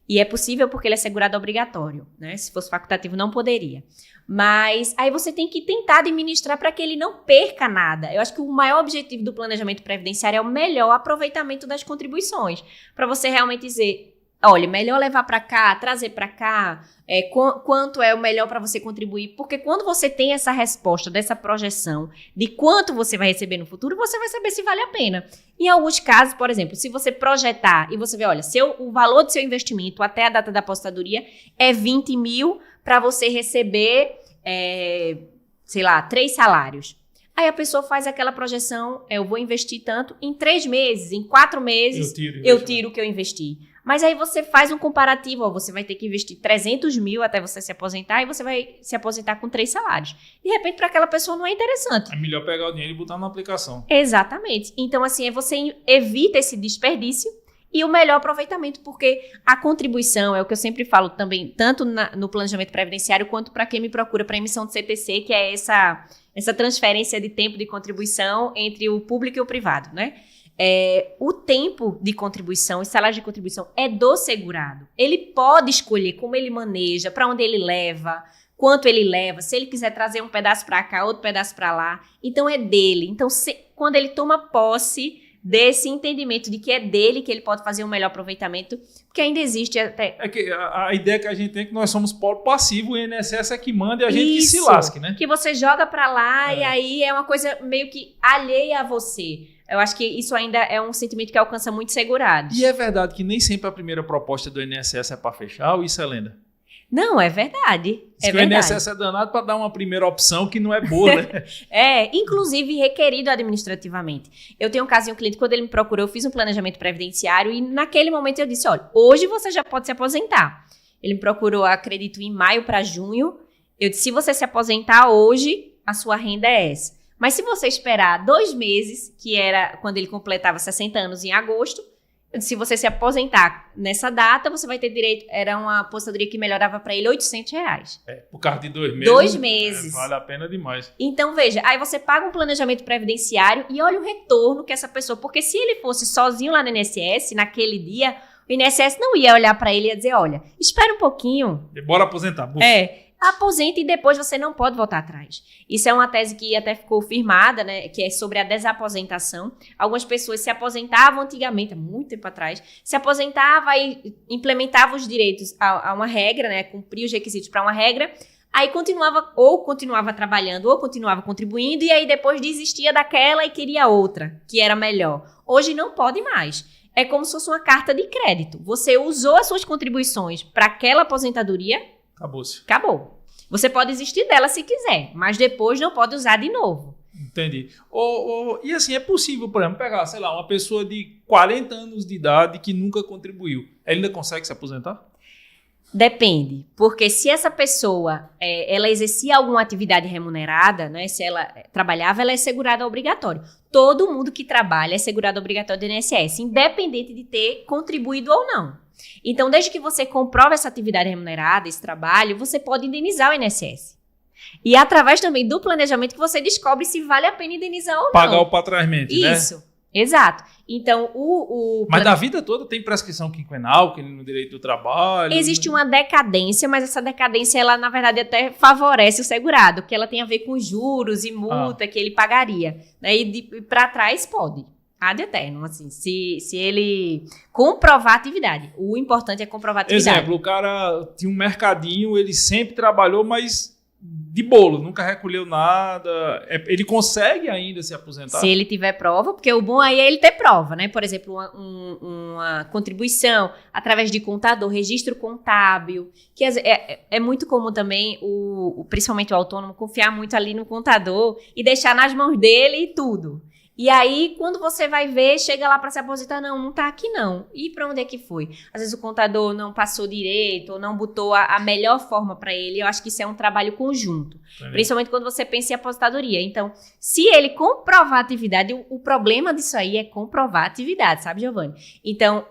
Speaker 2: E é possível porque ele é segurado obrigatório, né? Se fosse facultativo, não poderia. Mas aí você tem que tentar administrar para que ele não perca nada. Eu acho que o maior objetivo do planejamento previdenciário é o melhor aproveitamento das contribuições. Para você realmente dizer, olha, melhor levar para cá, trazer para cá, quanto é o melhor para você contribuir. Porque quando você tem essa resposta, dessa projeção de quanto você vai receber no futuro, você vai saber se vale a pena. Em alguns casos, por exemplo, se você projetar e você vê, olha, o valor do seu investimento até a data da apostadoria é 20 mil para você receber, 3 salários. Aí a pessoa faz aquela projeção, eu vou investir tanto, em 3 meses, em 4 meses, eu tiro o que eu investi. Mas aí você faz um comparativo, você vai ter que investir 300 mil até você se aposentar e você vai se aposentar com 3 salários. De repente, para aquela pessoa não é interessante.
Speaker 1: É melhor pegar o dinheiro e botar na aplicação.
Speaker 2: Exatamente. Então, assim, você evita esse desperdício e o melhor aproveitamento, porque a contribuição, é o que eu sempre falo também, tanto no planejamento previdenciário, quanto para quem me procura para emissão de CTC, que é essa transferência de tempo de contribuição entre o público e o privado, né? O tempo de contribuição, o salário de contribuição é do segurado. Ele pode escolher como ele maneja, para onde ele leva, quanto ele leva, se ele quiser trazer um pedaço para cá, outro pedaço para lá. Então, é dele. Então, quando ele toma posse desse entendimento de que é dele que ele pode fazer um melhor aproveitamento, porque ainda existe até...
Speaker 1: É que a ideia que a gente tem é que nós somos polo passivo, o INSS é que manda e a gente que se
Speaker 2: Isso,
Speaker 1: lasque, né?
Speaker 2: que você joga pra lá e aí é uma coisa meio que alheia a você. Eu acho que isso ainda é um sentimento que alcança muitos segurados.
Speaker 1: E é verdade que nem sempre a primeira proposta do INSS é para fechar, ou isso é lenda?
Speaker 2: Não, é verdade.
Speaker 1: Diz que o INSS é danado para dar uma primeira opção que não é boa, né?
Speaker 2: Inclusive requerido administrativamente. Eu tenho um caso de um cliente, quando ele me procurou, eu fiz um planejamento previdenciário e naquele momento eu disse, olha, hoje você já pode se aposentar. Ele me procurou, acredito, em maio para junho. Eu disse, se você se aposentar hoje, a sua renda é essa. Mas se você esperar 2 meses, que era quando ele completava 60 anos em agosto, se você se aposentar nessa data, você vai ter direito... Era uma aposentadoria que melhorava para ele R$800.
Speaker 1: Por causa de 2 meses.
Speaker 2: 2 meses.
Speaker 1: Vale a pena demais.
Speaker 2: Então, veja, aí você paga um planejamento previdenciário e olha o retorno que essa pessoa... Porque se ele fosse sozinho lá no INSS, naquele dia, o INSS não ia olhar para ele e ia dizer, olha, espera um pouquinho.
Speaker 1: Bora aposentar.
Speaker 2: Aposenta e depois você não pode voltar atrás. Isso é uma tese que até ficou firmada, né, que é sobre a desaposentação. Algumas pessoas se aposentavam antigamente, há muito tempo atrás, se aposentava e implementava os direitos a uma regra, né, cumpria os requisitos para uma regra, aí continuava trabalhando ou continuava contribuindo e aí depois desistia daquela e queria outra, que era melhor. Hoje não pode mais. É como se fosse uma carta de crédito. Você usou as suas contribuições para aquela aposentadoria, acabou. Você pode desistir dela se quiser, mas depois não pode usar de novo.
Speaker 1: Entendi. E assim, é possível, por exemplo, pegar, sei lá, uma pessoa de 40 anos de idade que nunca contribuiu. Ela ainda consegue se aposentar?
Speaker 2: Depende, porque se essa pessoa, ela exercia alguma atividade remunerada, né, se ela trabalhava, ela é segurada obrigatório. Todo mundo que trabalha é segurado obrigatório do INSS, independente de ter contribuído ou não. Então, desde que você comprova essa atividade remunerada, esse trabalho, você pode indenizar o INSS. E através também do planejamento que você descobre se vale a pena indenizar ou não.
Speaker 1: Pagar o patrasmente, né?
Speaker 2: Isso, exato. Então,
Speaker 1: Mas da vida toda tem prescrição quinquenal, que no direito do trabalho...
Speaker 2: Existe uma decadência, mas essa decadência, ela, na verdade, até favorece o segurado, porque ela tem a ver com juros e multa que ele pagaria. Né? E para trás pode. Ad eterno, assim, se ele comprovar a atividade. O importante é comprovar a atividade.
Speaker 1: Exemplo, o cara tinha um mercadinho, ele sempre trabalhou, mas de bolo, nunca recolheu nada. Ele consegue ainda se aposentar?
Speaker 2: Se ele tiver prova, porque o bom aí é ele ter prova, né? Por exemplo, uma contribuição através de contador, registro contábil, que é muito comum também, principalmente o autônomo, confiar muito ali no contador e deixar nas mãos dele e tudo. E aí, quando você vai ver, chega lá para se aposentar, não tá aqui não. E para onde é que foi? Às vezes o contador não passou direito ou não botou a melhor forma para ele. Eu acho que isso é um trabalho conjunto. Principalmente quando você pensa em aposentadoria. Então, se ele comprovar a atividade, o problema disso aí é comprovar a atividade, sabe, Giovanni? Então,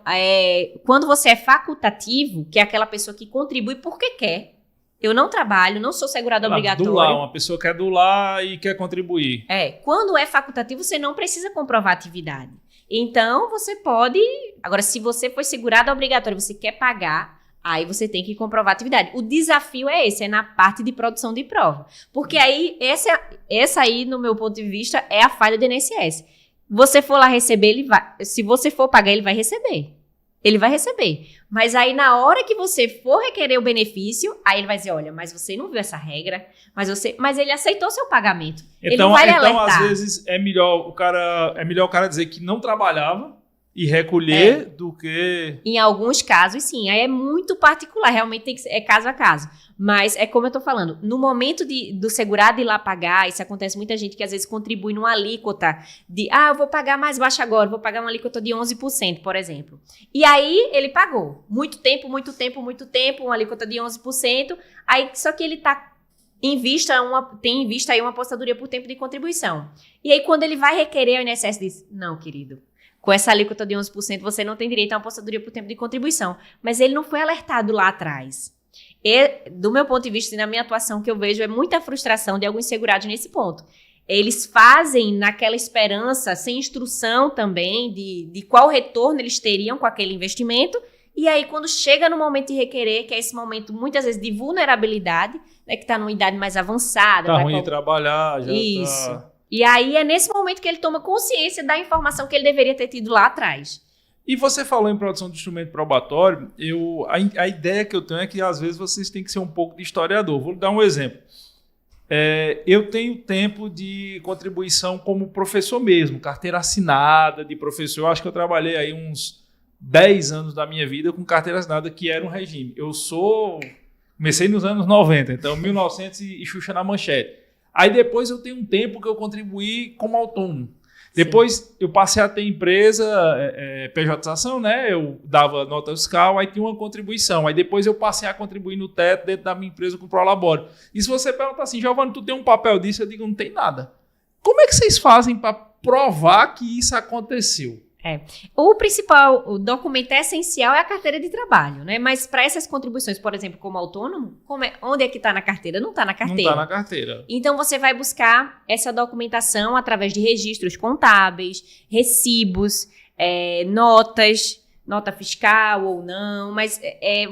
Speaker 2: quando você é facultativo, que é aquela pessoa que contribui porque quer, eu não trabalho, não sou segurado obrigatório.
Speaker 1: Dular, uma pessoa quer dular e quer contribuir.
Speaker 2: Quando é facultativo, você não precisa comprovar a atividade. Então, você pode... Agora, se você foi segurado obrigatório, você quer pagar, aí você tem que comprovar a atividade. O desafio é esse, é na parte de produção de prova. Porque aí, essa aí, no meu ponto de vista, é a falha do INSS. Você for lá receber, ele vai... Se você for pagar, ele vai receber. Ele vai receber. Mas aí, na hora que você for requerer o benefício, aí ele vai dizer, olha, mas você não viu essa regra, mas ele aceitou seu pagamento. Ele não vai lhe alertar.
Speaker 1: Às vezes, é melhor o cara dizer que não trabalhava e recolher do que...
Speaker 2: Em alguns casos, sim. Aí é muito particular. Realmente tem que ser, é caso a caso. Mas é como eu tô falando. No momento do segurado ir lá pagar, isso acontece muita gente que às vezes contribui numa alíquota de, eu vou pagar mais baixa agora, vou pagar uma alíquota de 11%, por exemplo. E aí ele pagou. Muito tempo, uma alíquota de 11%. Aí, só que ele tá tem em vista aí uma apostadoria por tempo de contribuição. E aí quando ele vai requerer, o INSS diz, não, querido. Com essa alíquota de 11%, você não tem direito a uma apostadoria por tempo de contribuição. Mas ele não foi alertado lá atrás. E, do meu ponto de vista e na minha atuação, que eu vejo é muita frustração de alguns segurados nesse ponto. Eles fazem naquela esperança, sem instrução também, de qual retorno eles teriam com aquele investimento. E aí, quando chega no momento de requerer, que é esse momento, muitas vezes, de vulnerabilidade, né, que está numa idade mais avançada.
Speaker 1: Tá ruim de trabalhar, já
Speaker 2: isso.
Speaker 1: tá...
Speaker 2: E aí é nesse momento que ele toma consciência da informação que ele deveria ter tido lá atrás.
Speaker 1: E você falou em produção de instrumento probatório, a ideia que eu tenho é que às vezes vocês têm que ser um pouco de historiador. Vou dar um exemplo. Eu tenho tempo de contribuição como professor mesmo, carteira assinada de professor. Acho que eu trabalhei aí uns 10 anos da minha vida com carteira assinada, que era um regime. Comecei nos anos 90, então 1900 e Xuxa na manchete. Aí depois eu tenho um tempo que eu contribuí como autônomo. Depois eu passei a ter empresa, PJização, né? Eu dava nota fiscal, aí tinha uma contribuição. Aí depois eu passei a contribuir no teto dentro da minha empresa com o Prolabore. E se você perguntar assim, Giovanni, tu tem um papel disso? Eu digo, não tem nada. Como é que vocês fazem para provar que isso aconteceu?
Speaker 2: O documento essencial é a carteira de trabalho, né? Mas para essas contribuições, por exemplo, como autônomo, onde é que está na carteira? Não está na carteira.
Speaker 1: Não está na carteira.
Speaker 2: Então, você vai buscar essa documentação através de registros contábeis, recibos, nota fiscal ou não, mas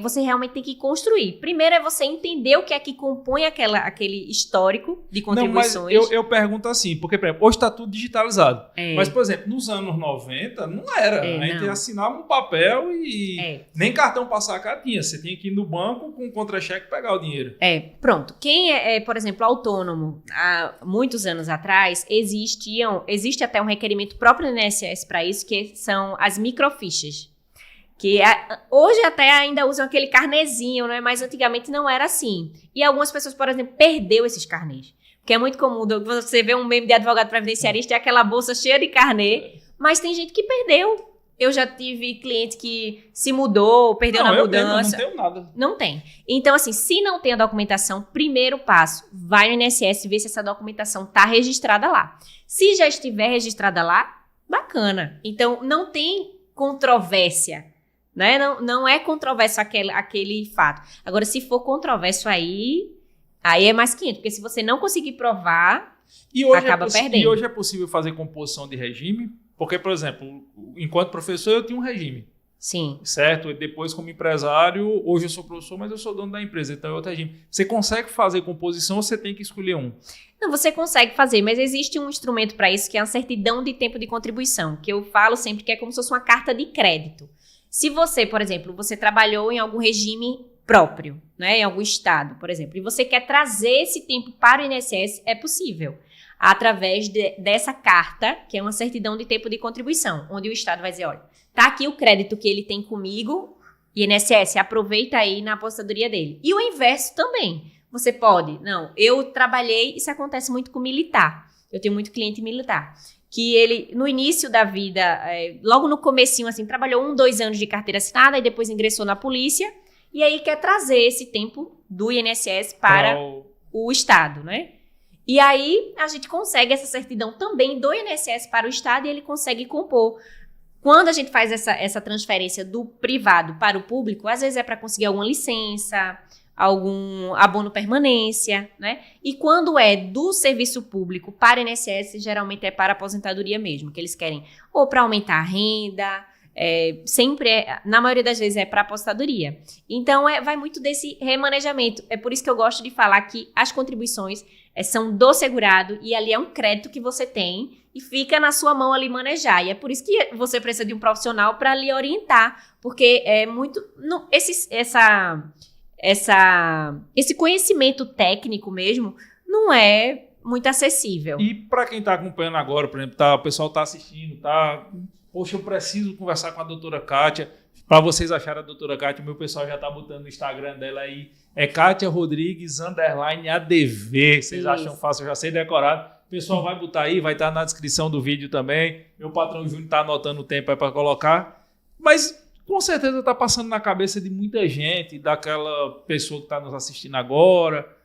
Speaker 2: você realmente tem que construir. Primeiro é você entender o que é que compõe aquele histórico de contribuições.
Speaker 1: Não, mas eu pergunto assim, porque, por exemplo, hoje está tudo digitalizado. Mas, por exemplo, nos anos 90, não era. A gente assinava um papel e nem cartão para sacar tinha. Você tinha que ir no banco com um contra-cheque e pegar o dinheiro.
Speaker 2: Pronto. Quem por exemplo, autônomo, há muitos anos atrás, existe até um requerimento próprio do INSS para isso, que são as microfichas. Que hoje até ainda usam aquele carnezinho, né? Mas antigamente não era assim. E algumas pessoas, por exemplo, perdeu esses carnês. Porque é muito comum você ver um meme de advogado previdenciarista e aquela bolsa cheia de carnê, mas tem gente que perdeu. Eu já tive cliente que se mudou, perdeu na mudança.
Speaker 1: Não tenho nada.
Speaker 2: Não tem. Então, assim, se não tem a documentação, primeiro passo, vai no INSS ver se essa documentação está registrada lá. Se já estiver registrada lá, bacana. Então, não tem controvérsia. Né? Não é controverso aquele fato. Agora, se for controverso aí é mais 500, porque se você não conseguir provar, acaba perdendo.
Speaker 1: E hoje é possível fazer composição de regime? Porque, por exemplo, enquanto professor eu tinha um regime.
Speaker 2: Sim.
Speaker 1: Certo? E depois, como empresário, hoje eu sou professor, mas eu sou dono da empresa, então é outro regime. Você consegue fazer composição ou você tem que escolher um?
Speaker 2: Não, você consegue fazer, mas existe um instrumento para isso, que é a certidão de tempo de contribuição, que eu falo sempre que é como se fosse uma carta de crédito. Se você, por exemplo, você trabalhou em algum regime próprio, né, em algum estado, por exemplo, e você quer trazer esse tempo para o INSS, é possível, através dessa carta, que é uma certidão de tempo de contribuição, onde o estado vai dizer, olha, tá aqui o crédito que ele tem comigo, INSS, aproveita aí na aposentadoria dele. E o inverso também, você pode, não, eu trabalhei, isso acontece muito com militar, eu tenho muito cliente militar, que ele, no início da vida, logo no comecinho, assim, trabalhou 2 anos de carteira assinada e depois ingressou na polícia, e aí quer trazer esse tempo do INSS para o Estado, né? E aí a gente consegue essa certidão também do INSS para o Estado e ele consegue compor. Quando a gente faz essa transferência do privado para o público, às vezes é para conseguir alguma licença, algum abono permanência, né? E quando é do serviço público para o INSS, geralmente é para aposentadoria mesmo, que eles querem ou para aumentar a renda, na maioria das vezes é para aposentadoria. Então, vai muito desse remanejamento. É por isso que eu gosto de falar que as contribuições são do segurado e ali é um crédito que você tem e fica na sua mão ali manejar. E é por isso que você precisa de um profissional para lhe orientar, porque é muito... Esse conhecimento técnico mesmo não é muito acessível.
Speaker 1: E para quem está acompanhando agora, por exemplo, o pessoal está assistindo, poxa, eu preciso conversar com a doutora Kátia. Para vocês acharem a doutora Kátia, o meu pessoal já está botando no Instagram dela aí. É Kátia Rodrigues _ADV. Vocês acham fácil, eu já sei decorado. O pessoal vai botar aí, vai estar na descrição do vídeo também. Meu patrão Júnior está anotando o tempo aí para colocar. Mas com certeza está passando na cabeça de muita gente, daquela pessoa que está nos assistindo agora.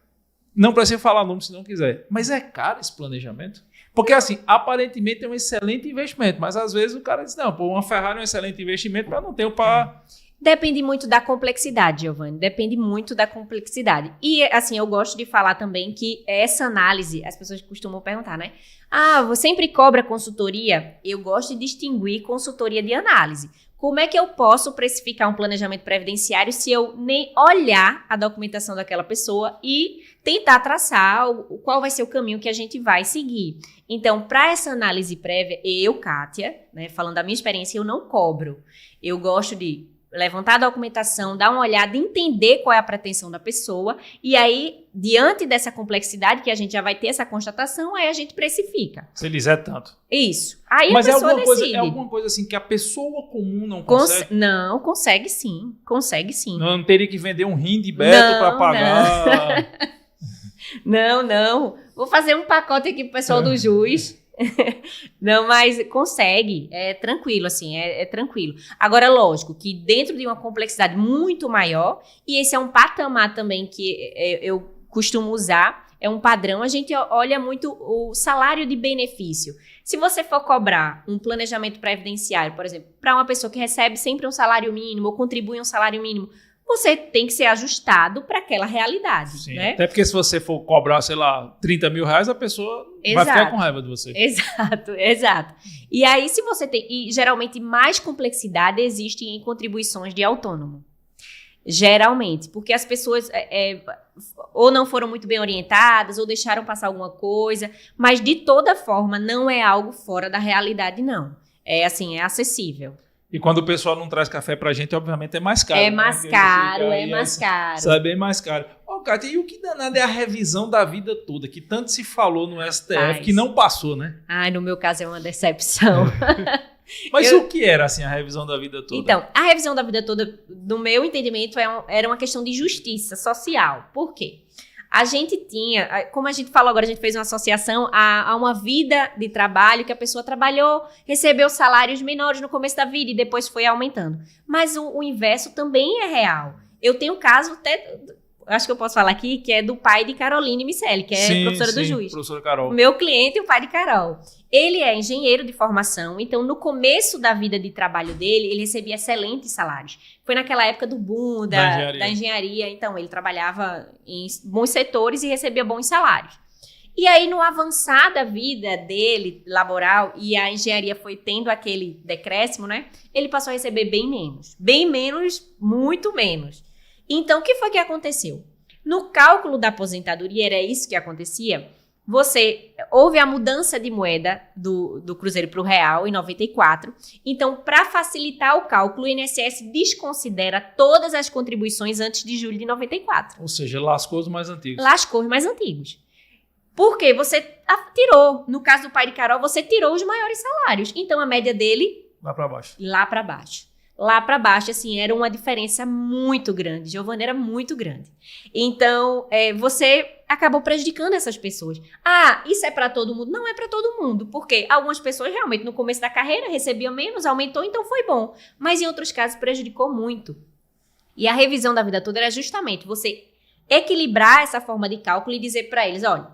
Speaker 1: Não precisa falar nome se não quiser. Mas é caro esse planejamento? Porque, assim, aparentemente é um excelente investimento, mas às vezes o cara diz, não, uma Ferrari é um excelente investimento, mas não tenho para...
Speaker 2: Depende muito da complexidade, Giovanni, depende muito da complexidade. E, assim, eu gosto de falar também que essa análise, as pessoas costumam perguntar, né? Você sempre cobra consultoria? Eu gosto de distinguir consultoria de análise. Como é que eu posso precificar um planejamento previdenciário se eu nem olhar a documentação daquela pessoa e tentar traçar qual vai ser o caminho que a gente vai seguir? Então, para essa análise prévia, eu, Kátia, né, falando da minha experiência, eu não cobro. Eu gosto de levantar a documentação, dar uma olhada, entender qual é a pretensão da pessoa, e aí, diante dessa complexidade, que a gente já vai ter essa constatação, aí a gente precifica.
Speaker 1: Se eles é tanto.
Speaker 2: Isso. Aí
Speaker 1: Mas
Speaker 2: a pessoa decide.
Speaker 1: É alguma coisa assim que a pessoa comum não consegue?
Speaker 2: Não, consegue sim. Consegue sim.
Speaker 1: Não teria que vender um rim de Beto para pagar.
Speaker 2: Não. Vou fazer um pacote aqui pro pessoal do JUS. Não, mas consegue, é tranquilo, assim, é tranquilo. Agora, lógico que dentro de uma complexidade muito maior, e esse é um patamar também que eu costumo usar, é um padrão, a gente olha muito o salário de benefício. Se você for cobrar um planejamento previdenciário, por exemplo, para uma pessoa que recebe sempre um salário mínimo ou contribui um salário mínimo, você tem que ser ajustado para aquela realidade.
Speaker 1: Sim,
Speaker 2: né?
Speaker 1: Até porque se você for cobrar, sei lá, 30 mil reais, a pessoa vai ficar com raiva de você.
Speaker 2: Exato. E aí, se você tem... E geralmente mais complexidade existe em contribuições de autônomo. Geralmente. Porque as pessoas ou não foram muito bem orientadas, ou deixaram passar alguma coisa. Mas, de toda forma, não é algo fora da realidade, não. É assim, é acessível.
Speaker 1: E quando o pessoal não traz café pra gente, obviamente é mais caro.
Speaker 2: É mais caro, é mais caro.
Speaker 1: Sai bem mais caro. Ó, Kátia, e o que danado é a revisão da vida toda, que tanto se falou no STF, que não passou, né?
Speaker 2: Ai, no meu caso é uma decepção.
Speaker 1: Mas o que era, assim, a revisão da vida toda?
Speaker 2: Então, a revisão da vida toda, no meu entendimento, era uma questão de justiça social. Por quê? A gente tinha, como a gente falou agora, a gente fez uma associação a uma vida de trabalho que a pessoa trabalhou, recebeu salários menores no começo da vida e depois foi aumentando. Mas o inverso também é real. Eu tenho um caso, até, acho que eu posso falar aqui, que é do pai de Caroline Miceli, que é professora do JUS.
Speaker 1: Professora Carol.
Speaker 2: Meu cliente e o pai de Carol. Ele é engenheiro de formação, então no começo da vida de trabalho dele, ele recebia excelentes salários. Foi naquela época do boom da engenharia, então ele trabalhava em bons setores e recebia bons salários. E aí, no avançar da vida dele, laboral, e a engenharia foi tendo aquele decréscimo, né? Ele passou a receber bem menos, muito menos. Então, o que foi que aconteceu? No cálculo da aposentadoria, era isso que acontecia, houve a mudança de moeda do Cruzeiro para o Real em 94. Então, para facilitar o cálculo, o INSS desconsidera todas as contribuições antes de julho de 94.
Speaker 1: Ou seja, lascou os mais antigos.
Speaker 2: Lascou os mais antigos. Porque você tirou, no caso do pai de Carol, você tirou os maiores salários. Então, a média dele...
Speaker 1: Lá para baixo.
Speaker 2: Lá para baixo, assim, era uma diferença muito grande. Giovana, era muito grande. Então, você acabou prejudicando essas pessoas. Ah, isso é para todo mundo? Não é para todo mundo, porque algumas pessoas realmente no começo da carreira recebiam menos, aumentou, então foi bom. Mas em outros casos prejudicou muito. E a revisão da vida toda era justamente você equilibrar essa forma de cálculo e dizer para eles, olha,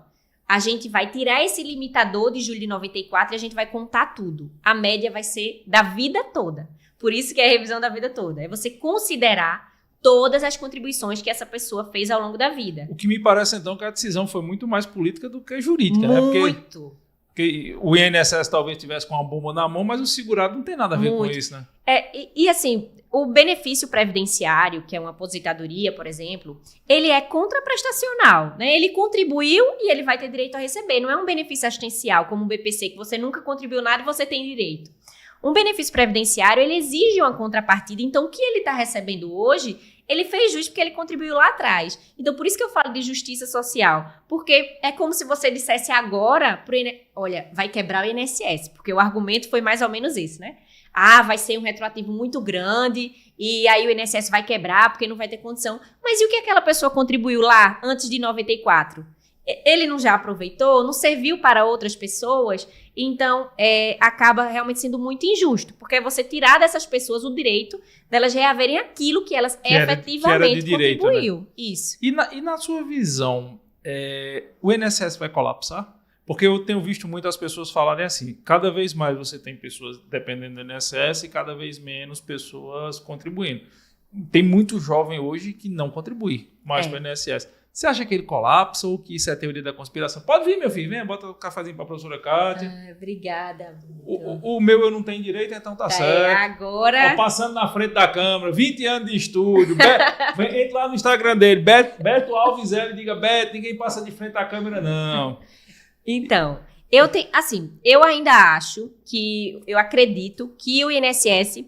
Speaker 2: a gente vai tirar esse limitador de julho de 94 e a gente vai contar tudo. A média vai ser da vida toda. Por isso que é a revisão da vida toda. É você considerar todas as contribuições que essa pessoa fez ao longo da vida.
Speaker 1: O que me parece, então, que a decisão foi muito mais política do que jurídica, né? Porque o INSS talvez tivesse com uma bomba na mão, mas o segurado não tem nada a ver com isso, né?
Speaker 2: E assim, o benefício previdenciário, que é uma aposentadoria, por exemplo, ele é contraprestacional, né? Ele contribuiu e ele vai ter direito a receber. Não é um benefício assistencial, como o BPC, que você nunca contribuiu nada e você tem direito. Um benefício previdenciário, ele exige uma contrapartida. Então, o que ele está recebendo hoje, ele fez justo porque ele contribuiu lá atrás. Então, por isso que eu falo de justiça social. Porque é como se você dissesse agora, olha, vai quebrar o INSS. Porque o argumento foi mais ou menos esse, né? Ah, vai ser um retroativo muito grande e aí o INSS vai quebrar porque não vai ter condição. Mas e o que aquela pessoa contribuiu lá antes de 94? Ele não já aproveitou? Não serviu para outras pessoas? Então, acaba realmente sendo muito injusto, porque é você tirar dessas pessoas o direito delas reaverem aquilo que elas efetivamente contribuiu. Né? Isso.
Speaker 1: E na sua visão, o INSS vai colapsar? Porque eu tenho visto muitas pessoas falarem assim, cada vez mais você tem pessoas dependendo do INSS e cada vez menos pessoas contribuindo. Tem muito jovem hoje que não contribui mais para o INSS. Você acha que ele colapsa ou que isso é teoria da conspiração? Pode vir, meu filho, vem, bota o cafezinho para a professora Kátia.
Speaker 2: Obrigada.
Speaker 1: O meu eu não tenho direito, então tá certo.
Speaker 2: Agora...
Speaker 1: Ó, passando na frente da câmera, 20 anos de estúdio. Entra lá no Instagram dele, Beto Alves L, diga, Beto, ninguém passa de frente da câmera, não.
Speaker 2: Então, eu ainda eu acredito que o INSS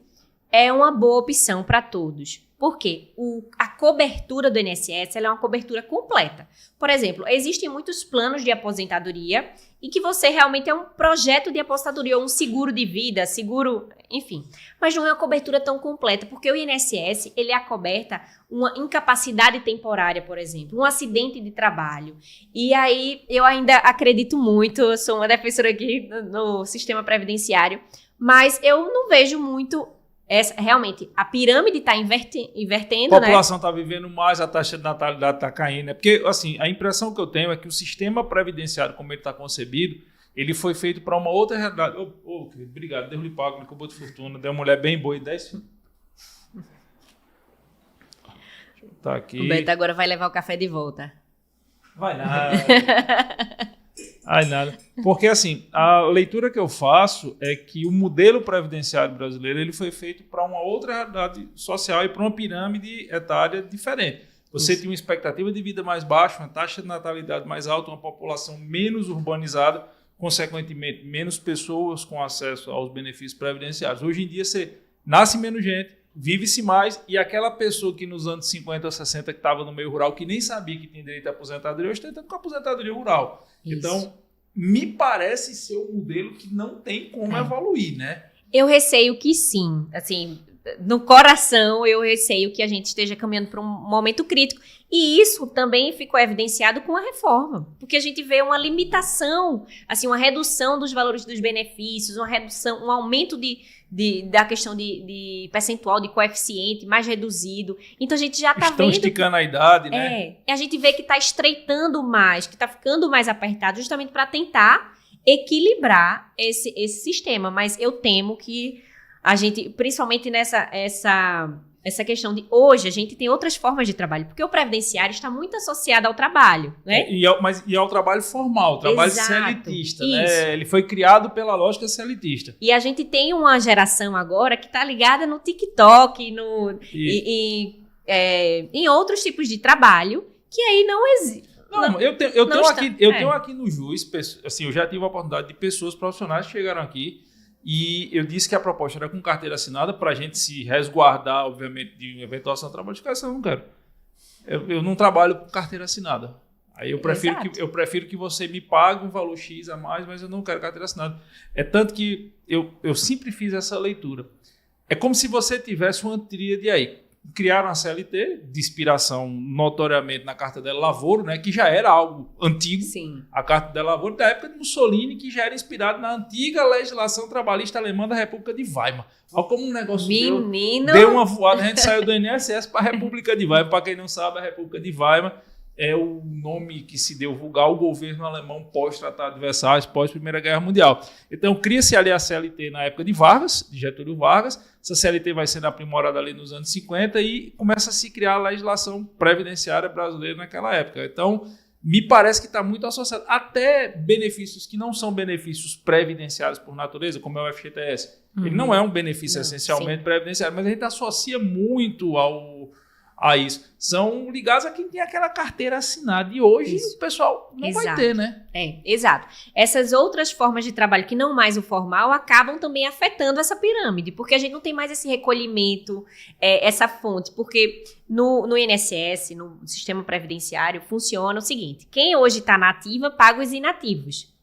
Speaker 2: é uma boa opção para todos. Por quê? A cobertura do INSS ela é uma cobertura completa. Por exemplo, existem muitos planos de aposentadoria e que você realmente é um projeto de aposentadoria ou um seguro de vida, seguro, enfim. Mas não é uma cobertura tão completa, porque o INSS ele acoberta uma incapacidade temporária, por exemplo, um acidente de trabalho. E aí eu ainda acredito muito, eu sou uma defensora aqui no sistema previdenciário, mas eu não vejo muito... realmente, a pirâmide está invertendo,
Speaker 1: a população está vivendo mais, a taxa de natalidade está caindo. Né? Porque, assim, a impressão que eu tenho é que o sistema previdenciário, como ele está concebido, ele foi feito para uma outra realidade. Querido, obrigado, Deus lhe pague, me cobrou de fortuna, deu uma mulher bem boa e 10 filhos. Deixa eu botar aqui.
Speaker 2: O Beto agora vai levar o café de volta.
Speaker 1: Vai nada. Ai, nada. Porque, assim, a leitura que eu faço é que o modelo previdenciário brasileiro ele foi feito para uma outra realidade social e para uma pirâmide etária diferente. Você tinha uma expectativa de vida mais baixa, uma taxa de natalidade mais alta, uma população menos urbanizada, consequentemente, menos pessoas com acesso aos benefícios previdenciários. Hoje em dia, você nasce menos gente, vive-se mais, e aquela pessoa que nos anos 50 ou 60 que estava no meio rural, que nem sabia que tinha direito à aposentadoria, hoje está entrando com a aposentadoria rural. Isso. Então, me parece ser um modelo que não tem como evoluir, né?
Speaker 2: Eu receio que sim. Assim, no coração, eu receio que a gente esteja caminhando para um momento crítico. E isso também ficou evidenciado com a reforma. Porque a gente vê uma limitação, assim, uma redução dos valores dos benefícios, uma redução, um aumento da questão de percentual de coeficiente mais reduzido. Então, a gente já está vendo...
Speaker 1: Estão esticando a idade, né?
Speaker 2: E a gente vê que está estreitando mais, que está ficando mais apertado, justamente para tentar equilibrar esse sistema. Mas eu temo que a gente, principalmente essa questão de hoje, a gente tem outras formas de trabalho, porque o previdenciário está muito associado ao trabalho, né?
Speaker 1: E ao trabalho formal, trabalho celitista, né? Ele foi criado pela lógica celitista.
Speaker 2: E a gente tem uma geração agora que está ligada no TikTok, em outros tipos de trabalho, que aí não existe.
Speaker 1: Eu tenho aqui no JUS, assim, eu já tive a oportunidade de pessoas profissionais que chegaram aqui. E eu disse que a proposta era com carteira assinada para a gente se resguardar, obviamente, de eventual ação de trabalho de educação. Eu não quero. Eu não trabalho com carteira assinada. Aí eu prefiro que você me pague um valor X a mais, mas eu não quero carteira assinada. É tanto que eu sempre fiz essa leitura. É como se você tivesse uma tríade aí. Criaram a CLT, de inspiração notoriamente na Carta del Lavoro, né, que já era algo antigo.
Speaker 2: Sim.
Speaker 1: A Carta del Lavoro da época de Mussolini, que já era inspirada na antiga legislação trabalhista alemã da República de Weimar. Olha como um negócio deu uma voada. A gente saiu do INSS para a República de Weimar. Para quem não sabe, a República de Weimar é o nome que se deu vulgar ao governo alemão pós-Tratado de Versalhes, pós-Primeira Guerra Mundial. Então, cria-se ali a CLT na época de Vargas, de Getúlio Vargas. Essa CLT vai sendo aprimorada ali nos anos 50 e começa a se criar a legislação previdenciária brasileira naquela época. Então, me parece que está muito associado. Até benefícios que não são benefícios previdenciários por natureza, como é o FGTS. Ele não é um benefício essencialmente previdenciário, mas a gente associa muito a isso. São ligados a quem tem aquela carteira assinada. E hoje o pessoal não vai ter, né?
Speaker 2: Exato. Essas outras formas de trabalho, que não mais o formal, acabam também afetando essa pirâmide, porque a gente não tem mais esse recolhimento, essa fonte. Porque no INSS, no sistema previdenciário, funciona o seguinte: quem hoje está na ativa, paga os inativos.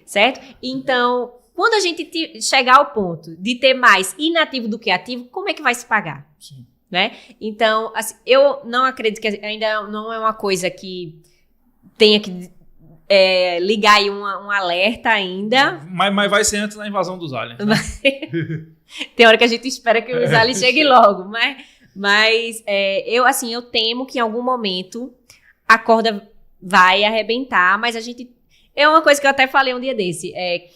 Speaker 2: Certo? Então, quando a gente chegar ao ponto de ter mais inativo do que ativo, como é que vai se pagar?
Speaker 1: Sim.
Speaker 2: Né? Então, assim, eu não acredito que ainda não é uma coisa que tenha que ligar aí um alerta ainda.
Speaker 1: Mas vai ser antes da invasão dos aliens. Né?
Speaker 2: Tem hora que a gente espera que os aliens cheguem logo. Mas eu temo que em algum momento a corda vai arrebentar, mas a gente... É uma coisa que eu até falei um dia desse.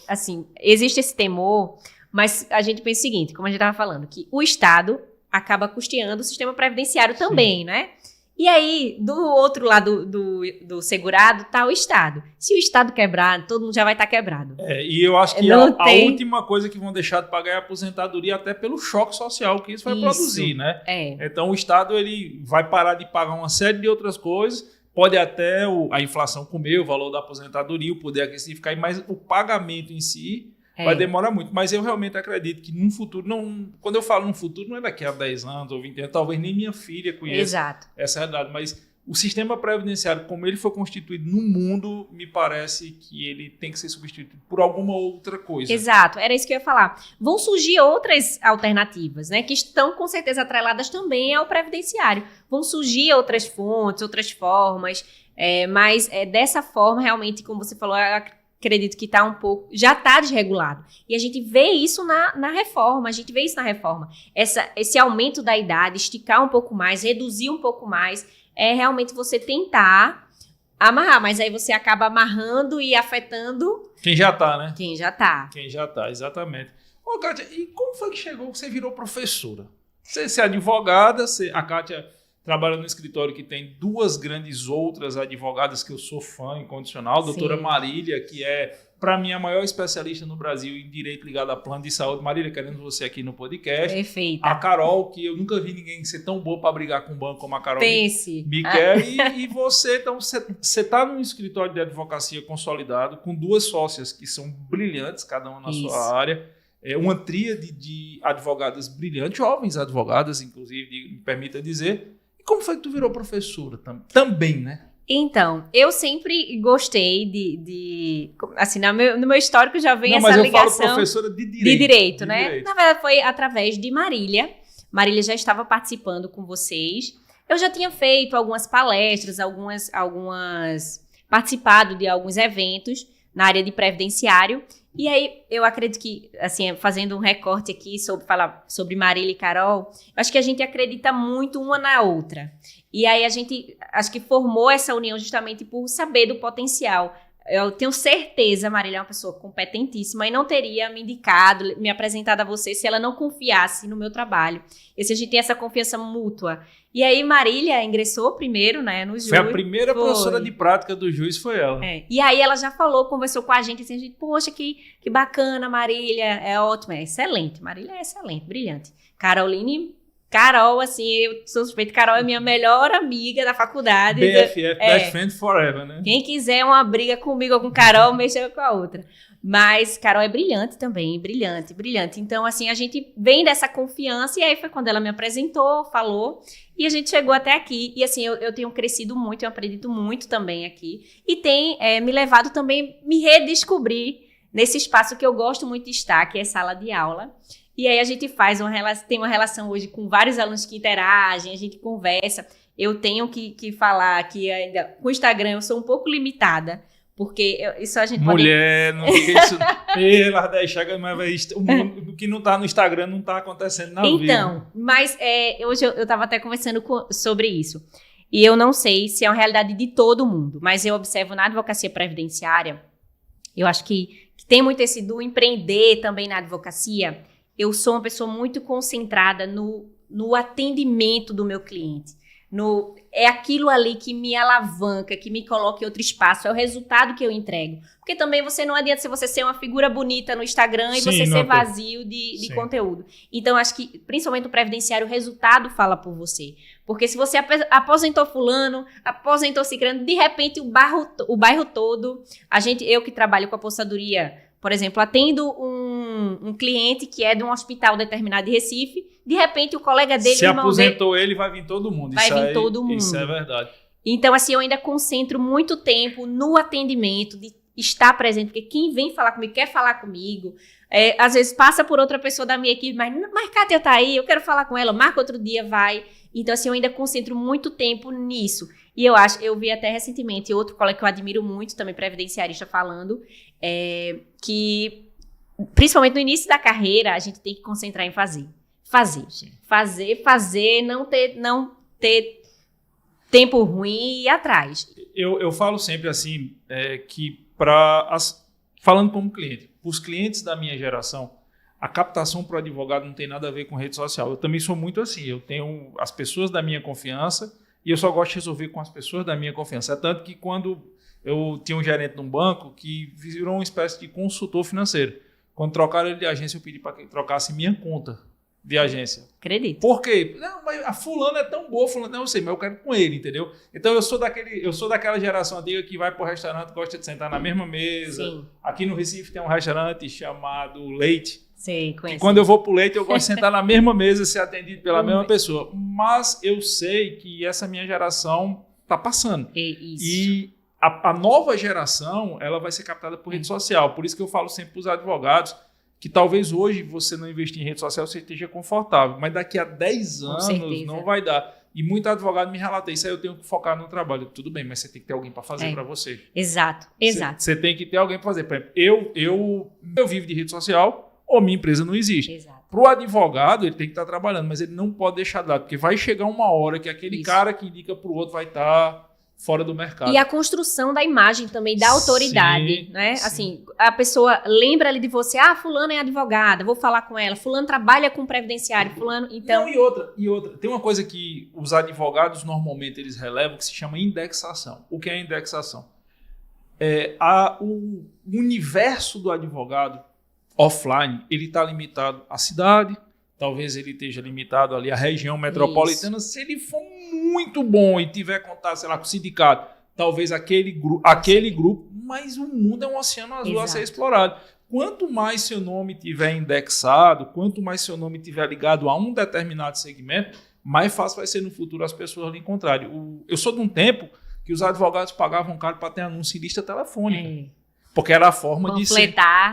Speaker 2: Assim, existe esse temor, mas a gente pensa o seguinte, como a gente estava falando, que o Estado acaba custeando o sistema previdenciário também, né? E aí, do outro lado do segurado está o Estado. Se o Estado quebrar, todo mundo já vai estar quebrado.
Speaker 1: E eu acho que a última coisa que vão deixar de pagar é a aposentadoria, até pelo choque social que isso vai produzir, né? Então o Estado ele vai parar de pagar uma série de outras coisas, pode até a inflação comer o valor da aposentadoria, o poder aquisitivo cair, mas o pagamento em si vai demorar muito. Mas eu realmente acredito que num futuro, quando eu falo num futuro, não é daqui a 10 anos ou 20 anos, talvez nem minha filha conheça essa realidade, mas o sistema previdenciário, como ele foi constituído no mundo, me parece que ele tem que ser substituído por alguma outra coisa.
Speaker 2: Exato, era isso que eu ia falar. Vão surgir outras alternativas, né, que estão com certeza atreladas também ao previdenciário. Vão surgir outras fontes, outras formas, mas dessa forma, realmente, como você falou, acredito que já está desregulado. E a gente vê isso na reforma, esse aumento da idade, esticar um pouco mais, reduzir um pouco mais, realmente você tentar amarrar, mas aí você acaba amarrando e afetando...
Speaker 1: Quem já está, né?
Speaker 2: Quem já está,
Speaker 1: exatamente. Ô, Kátia, e como foi que você virou professora? Você é advogada, a Kátia trabalha no escritório que tem duas grandes outras advogadas que eu sou fã incondicional, a doutora Marília, que é, para mim, a maior especialista no Brasil em direito ligado a plano de saúde. Marília, querendo você aqui no podcast.
Speaker 2: Perfeita.
Speaker 1: A Carol, que eu nunca vi ninguém ser tão boa para brigar com o banco como a Carol me
Speaker 2: quer.
Speaker 1: E você, então, você está num escritório de advocacia consolidado com duas sócias que são brilhantes, cada uma na sua área. Uma tríade de advogadas brilhantes, jovens advogadas, inclusive, me permita dizer. Como foi que tu virou professora também, né?
Speaker 2: Então, eu sempre gostei assim, no meu histórico já vem essa ligação...
Speaker 1: Mas eu falo professora de direito.
Speaker 2: De direito, né? Direito. Na verdade, foi através de Marília. Marília já estava participando com vocês. Eu já tinha feito algumas palestras, participado de alguns eventos na área de previdenciário. E aí, eu acredito que, assim, fazendo um recorte aqui falar sobre Marília e Carol, eu acho que a gente acredita muito uma na outra. E aí, a gente, acho que formou essa união justamente por saber do potencial. Eu tenho certeza, Marília é uma pessoa competentíssima e não teria me indicado, me apresentado a você se ela não confiasse no meu trabalho. E se a gente tem essa confiança mútua. E aí, Marília ingressou primeiro, né, no juiz.
Speaker 1: Foi a primeira professora de prática do juiz, foi ela.
Speaker 2: E aí, ela já conversou com a gente, assim, a gente, poxa, que bacana, Marília, é ótimo, é excelente. Marília é excelente, brilhante. Carol, assim, eu sou suspeita, Carol é minha melhor amiga da faculdade.
Speaker 1: BFF, Best Friend Forever, né?
Speaker 2: Quem quiser uma briga comigo ou com Carol, mexa com a outra. Mas Carol é brilhante também, brilhante. Então, assim, a gente vem dessa confiança e aí foi quando ela me apresentou, falou e a gente chegou até aqui. E assim, eu tenho crescido muito, eu acredito muito também aqui e tem me levado também me redescobrir nesse espaço que eu gosto muito de estar, que é sala de aula. E aí a gente tem uma relação hoje com vários alunos que interagem, a gente conversa. Eu tenho que falar que ainda com o Instagram eu sou um pouco limitada, porque isso a gente
Speaker 1: Mulher, não diga isso. Pela da Instagram, mas o que não tá no Instagram não tá acontecendo na vida.
Speaker 2: Então, mas hoje eu estava até conversando sobre isso. E eu não sei se é uma realidade de todo mundo, mas eu observo na advocacia previdenciária, eu acho que tem muito esse do empreender também na advocacia. Eu sou uma pessoa muito concentrada no atendimento do meu cliente. É aquilo ali que me alavanca, que me coloca em outro espaço, é o resultado que eu entrego. Porque também não adianta se você ser uma figura bonita no Instagram e você ser vazio de conteúdo. Então, acho que, principalmente no previdenciário, o resultado fala por você. Porque se você aposentou fulano, aposentou ciclano, de repente o bairro todo, eu que trabalho com aposentadoria, por exemplo, atendo um cliente que é de um hospital determinado de Recife, de repente o colega dele...
Speaker 1: Se aposentou ele, vai vir todo mundo.
Speaker 2: Vai vir todo mundo.
Speaker 1: Isso é verdade.
Speaker 2: Então, assim, eu ainda concentro muito tempo no atendimento, de estar presente, porque quem vem falar comigo, quer falar comigo, às vezes passa por outra pessoa da minha equipe, mas Kátia tá aí, eu quero falar com ela, marca outro dia, vai. Então, assim, eu ainda concentro muito tempo nisso. E eu vi até recentemente outro colega que eu admiro muito, também previdenciarista, falando que, principalmente no início da carreira, a gente tem que concentrar em fazer. Fazer, não ter tempo ruim e ir atrás.
Speaker 1: Eu falo sempre assim, que falando como cliente, os clientes da minha geração, a captação para o advogado não tem nada a ver com rede social. Eu também sou muito assim, eu tenho as pessoas da minha confiança, e eu só gosto de resolver com as pessoas da minha confiança. É tanto que quando eu tinha um gerente num banco que virou uma espécie de consultor financeiro. Quando trocaram ele de agência, eu pedi para que ele trocasse minha conta de agência.
Speaker 2: Acredito.
Speaker 1: Por quê? Não, mas a fulana é tão boa, fulana, não, eu sei, mas eu quero com ele, entendeu? Então eu sou daquela geração antiga que vai pro restaurante, gosta de sentar na mesma mesa.
Speaker 2: Sim.
Speaker 1: Aqui no Recife tem um restaurante chamado Leite.
Speaker 2: Sei, conheço.
Speaker 1: E quando eu vou pro Leite, eu gosto de sentar na mesma mesa e ser atendido pela mesma pessoa. Mas eu sei que essa minha geração tá passando.
Speaker 2: Isso.
Speaker 1: E a nova geração, ela vai ser captada por rede social. Por isso que eu falo sempre para os advogados que talvez hoje você não investir em rede social, você esteja confortável. Mas daqui a 10 anos não vai dar. E muito advogado me relata isso, aí eu tenho que focar no trabalho. Tudo bem, mas você tem que ter alguém para fazer para você.
Speaker 2: Exato.
Speaker 1: Você tem que ter alguém para fazer. Por exemplo, eu vivo de rede social ou minha empresa não existe. Para o advogado, ele tem que estar trabalhando, mas ele não pode deixar de lado, porque vai chegar uma hora que aquele cara que indica para o outro vai estar fora do mercado.
Speaker 2: E a construção da imagem também, da autoridade, né? Sim. Assim, a pessoa lembra ali de você, fulano é advogada, vou falar com ela, fulano trabalha com previdenciário, fulano, então...
Speaker 1: Não, e outra, tem uma coisa que os advogados normalmente eles relevam que se chama indexação. O que é indexação? O universo do advogado offline, ele está limitado à cidade, talvez ele esteja limitado ali à região metropolitana. Isso. Se ele for muito bom e tiver contato, sei lá, com o sindicato, talvez aquele grupo, mas o mundo é um oceano azul a ser explorado. Quanto mais seu nome tiver indexado, quanto mais seu nome tiver ligado a um determinado segmento, mais fácil vai ser no futuro as pessoas lhe encontrarem. Eu sou de um tempo que os advogados pagavam caro para ter anúncio em lista telefônica. Porque era a forma de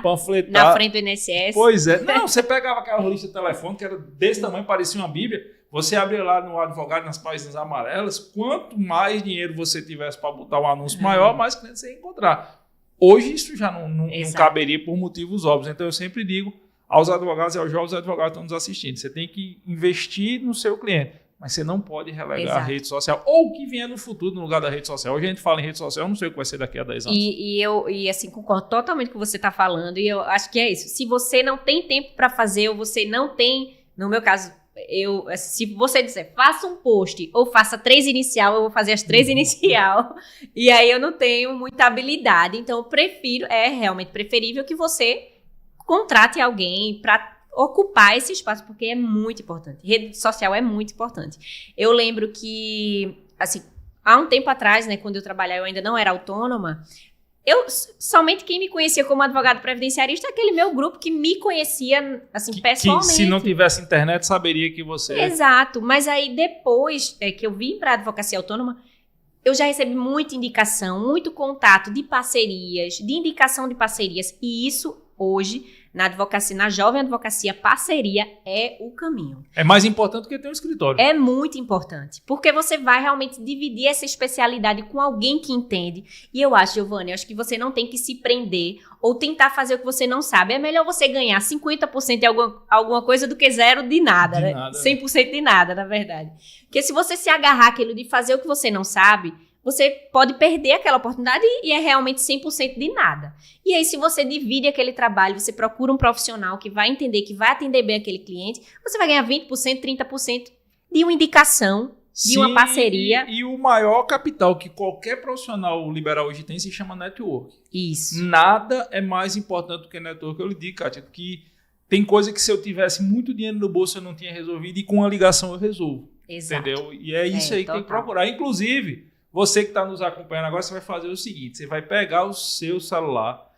Speaker 1: panfletar
Speaker 2: na frente do INSS.
Speaker 1: Pois é. Não, você pegava aquela lista telefônica que era desse tamanho, parecia uma bíblia. Você abria lá no advogado, nas páginas amarelas. Quanto mais dinheiro você tivesse para botar um anúncio maior, mais clientes você ia encontrar. Hoje isso já não caberia por motivos óbvios. Então eu sempre digo aos advogados e aos jovens advogados que estão nos assistindo, você tem que investir no seu cliente. Mas você não pode relegar a rede social. Ou o que vier no futuro no lugar da rede social. Hoje a gente fala em rede social, eu não sei o que vai ser daqui a 10 anos.
Speaker 2: E assim, concordo totalmente com o que você está falando. E eu acho que é isso. Se você não tem tempo para fazer, ou você não tem... No meu caso, se você disser, faça um post, ou faça 3 inicial, eu vou fazer as 3 inicial. E aí eu não tenho muita habilidade. Então eu prefiro, é realmente preferível que você contrate alguém para ocupar esse espaço, porque é muito importante. Rede social é muito importante. Eu lembro que, assim, há um tempo atrás, né, quando eu trabalhava, eu ainda não era autônoma, somente quem me conhecia como advogado previdenciarista é aquele meu grupo que me conhecia, assim, pessoalmente.
Speaker 1: Que se não tivesse internet, saberia que você...
Speaker 2: Exato, mas aí depois que eu vim para a advocacia autônoma, eu já recebi muita indicação, muito contato de parcerias, de indicação de parcerias, e isso hoje... Na advocacia, na jovem advocacia, parceria é o caminho.
Speaker 1: É mais importante do que ter um escritório.
Speaker 2: É muito importante, porque você vai realmente dividir essa especialidade com alguém que entende. E eu acho, Giovanni, eu acho que você não tem que se prender ou tentar fazer o que você não sabe. É melhor você ganhar 50% de alguma coisa do que zero de nada, né? 100% de nada, na verdade. Porque se você se agarrar àquilo de fazer o que você não sabe, você pode perder aquela oportunidade e é realmente 100% de nada. E aí, se você divide aquele trabalho, você procura um profissional que vai entender, que vai atender bem aquele cliente, você vai ganhar 20%, 30% de uma indicação, de uma parceria.
Speaker 1: E o maior capital que qualquer profissional liberal hoje tem se chama network.
Speaker 2: Isso.
Speaker 1: Nada é mais importante do que network. Eu lhe digo, Kátia, que tem coisa que se eu tivesse muito dinheiro no bolso eu não tinha resolvido e com uma ligação eu resolvo.
Speaker 2: Exato.
Speaker 1: Entendeu? E é isso aí que tem que procurar. Inclusive... Você que está nos acompanhando agora, você vai fazer o seguinte, você vai pegar o seu celular,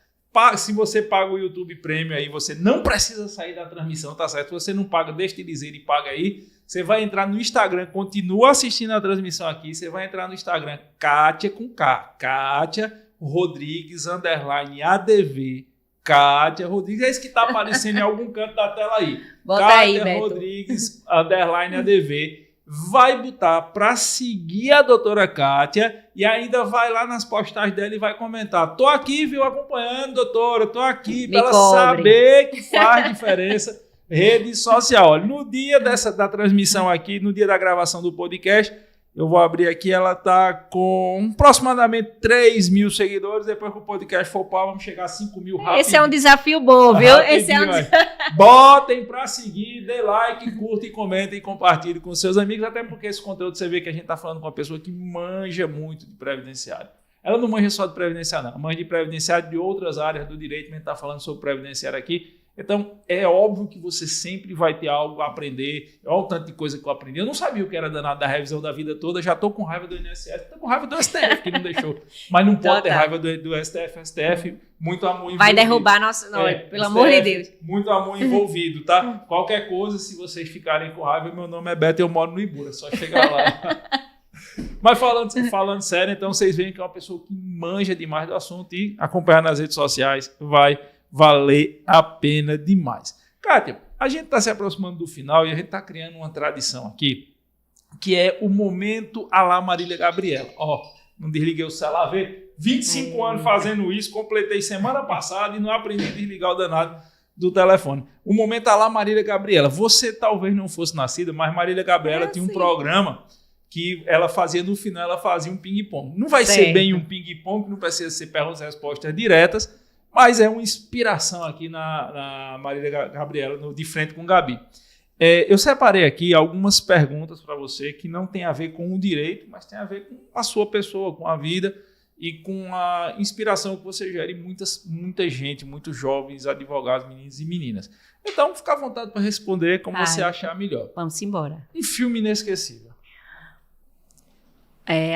Speaker 1: se você paga o YouTube Premium aí, você não precisa sair da transmissão, tá certo? Se você não paga, deixa de dizer e paga aí, você vai entrar no Instagram, continua assistindo a transmissão aqui, você vai entrar no Instagram, Kátia com K, Kátia Rodrigues, _ADV, Kátia Rodrigues, é isso que está aparecendo em algum canto da tela aí.
Speaker 2: Bota
Speaker 1: Kátia
Speaker 2: aí, Beto.
Speaker 1: Rodrigues, _ADV. Vai botar para seguir a doutora Kátia e ainda vai lá nas postagens dela e vai comentar. Tô aqui, viu, acompanhando, doutora, tô aqui para ela saber que faz diferença rede social. Olha, no dia da transmissão aqui, no dia da gravação do podcast, eu vou abrir aqui, ela tá com aproximadamente 3 mil seguidores. Depois que o podcast for para, vamos chegar a 5 mil rápido.
Speaker 2: Esse é um desafio bom, viu? Esse é um...
Speaker 1: Botem para seguir vídeo, dê like, curta e comenta e compartilhe com seus amigos, até porque esse conteúdo você vê que a gente está falando com uma pessoa que manja muito de previdenciário. Ela não manja só de previdenciário, não. Manja de previdenciário de outras áreas do direito, a gente está falando sobre previdenciário aqui. Então, é óbvio que você sempre vai ter algo a aprender. Olha o tanto de coisa que eu aprendi. Eu não sabia o que era danado da revisão da vida toda, já estou com raiva do INSS, estou com raiva do STF, que não deixou. Mas não pode ter raiva do STF. STF, muito amor envolvido.
Speaker 2: Vai derrubar nosso nome, pelo amor de Deus.
Speaker 1: Muito amor envolvido, tá? Qualquer coisa, se vocês ficarem com raiva, meu nome é Beto e eu moro no Ibura, só chegar lá. Mas falando sério, então vocês veem que é uma pessoa que manja demais do assunto e acompanhar nas redes sociais vai valer a pena demais. Kátia, a gente está se aproximando do final e a gente está criando uma tradição aqui, que é o momento à la Marília Gabriela. Ó, não desliguei o celular, vê? 25 anos fazendo isso, completei semana passada e não aprendi a desligar o danado do telefone. O momento à la Marília Gabriela. Você talvez não fosse nascida, mas Marília Gabriela tinha um programa que ela fazia no final, ela fazia um ping-pong. Não vai ser bem um ping-pong, não precisa ser perguntas e respostas diretas, mas é uma inspiração aqui na Marília Gabriela, de frente com o Gabi. Eu separei aqui algumas perguntas para você que não tem a ver com o direito, mas tem a ver com a sua pessoa, com a vida e com a inspiração que você gera em muita gente, muitos jovens, advogados, meninos e meninas. Então, fica à vontade para responder como você achar melhor.
Speaker 2: Vamos embora.
Speaker 1: Um filme inesquecível.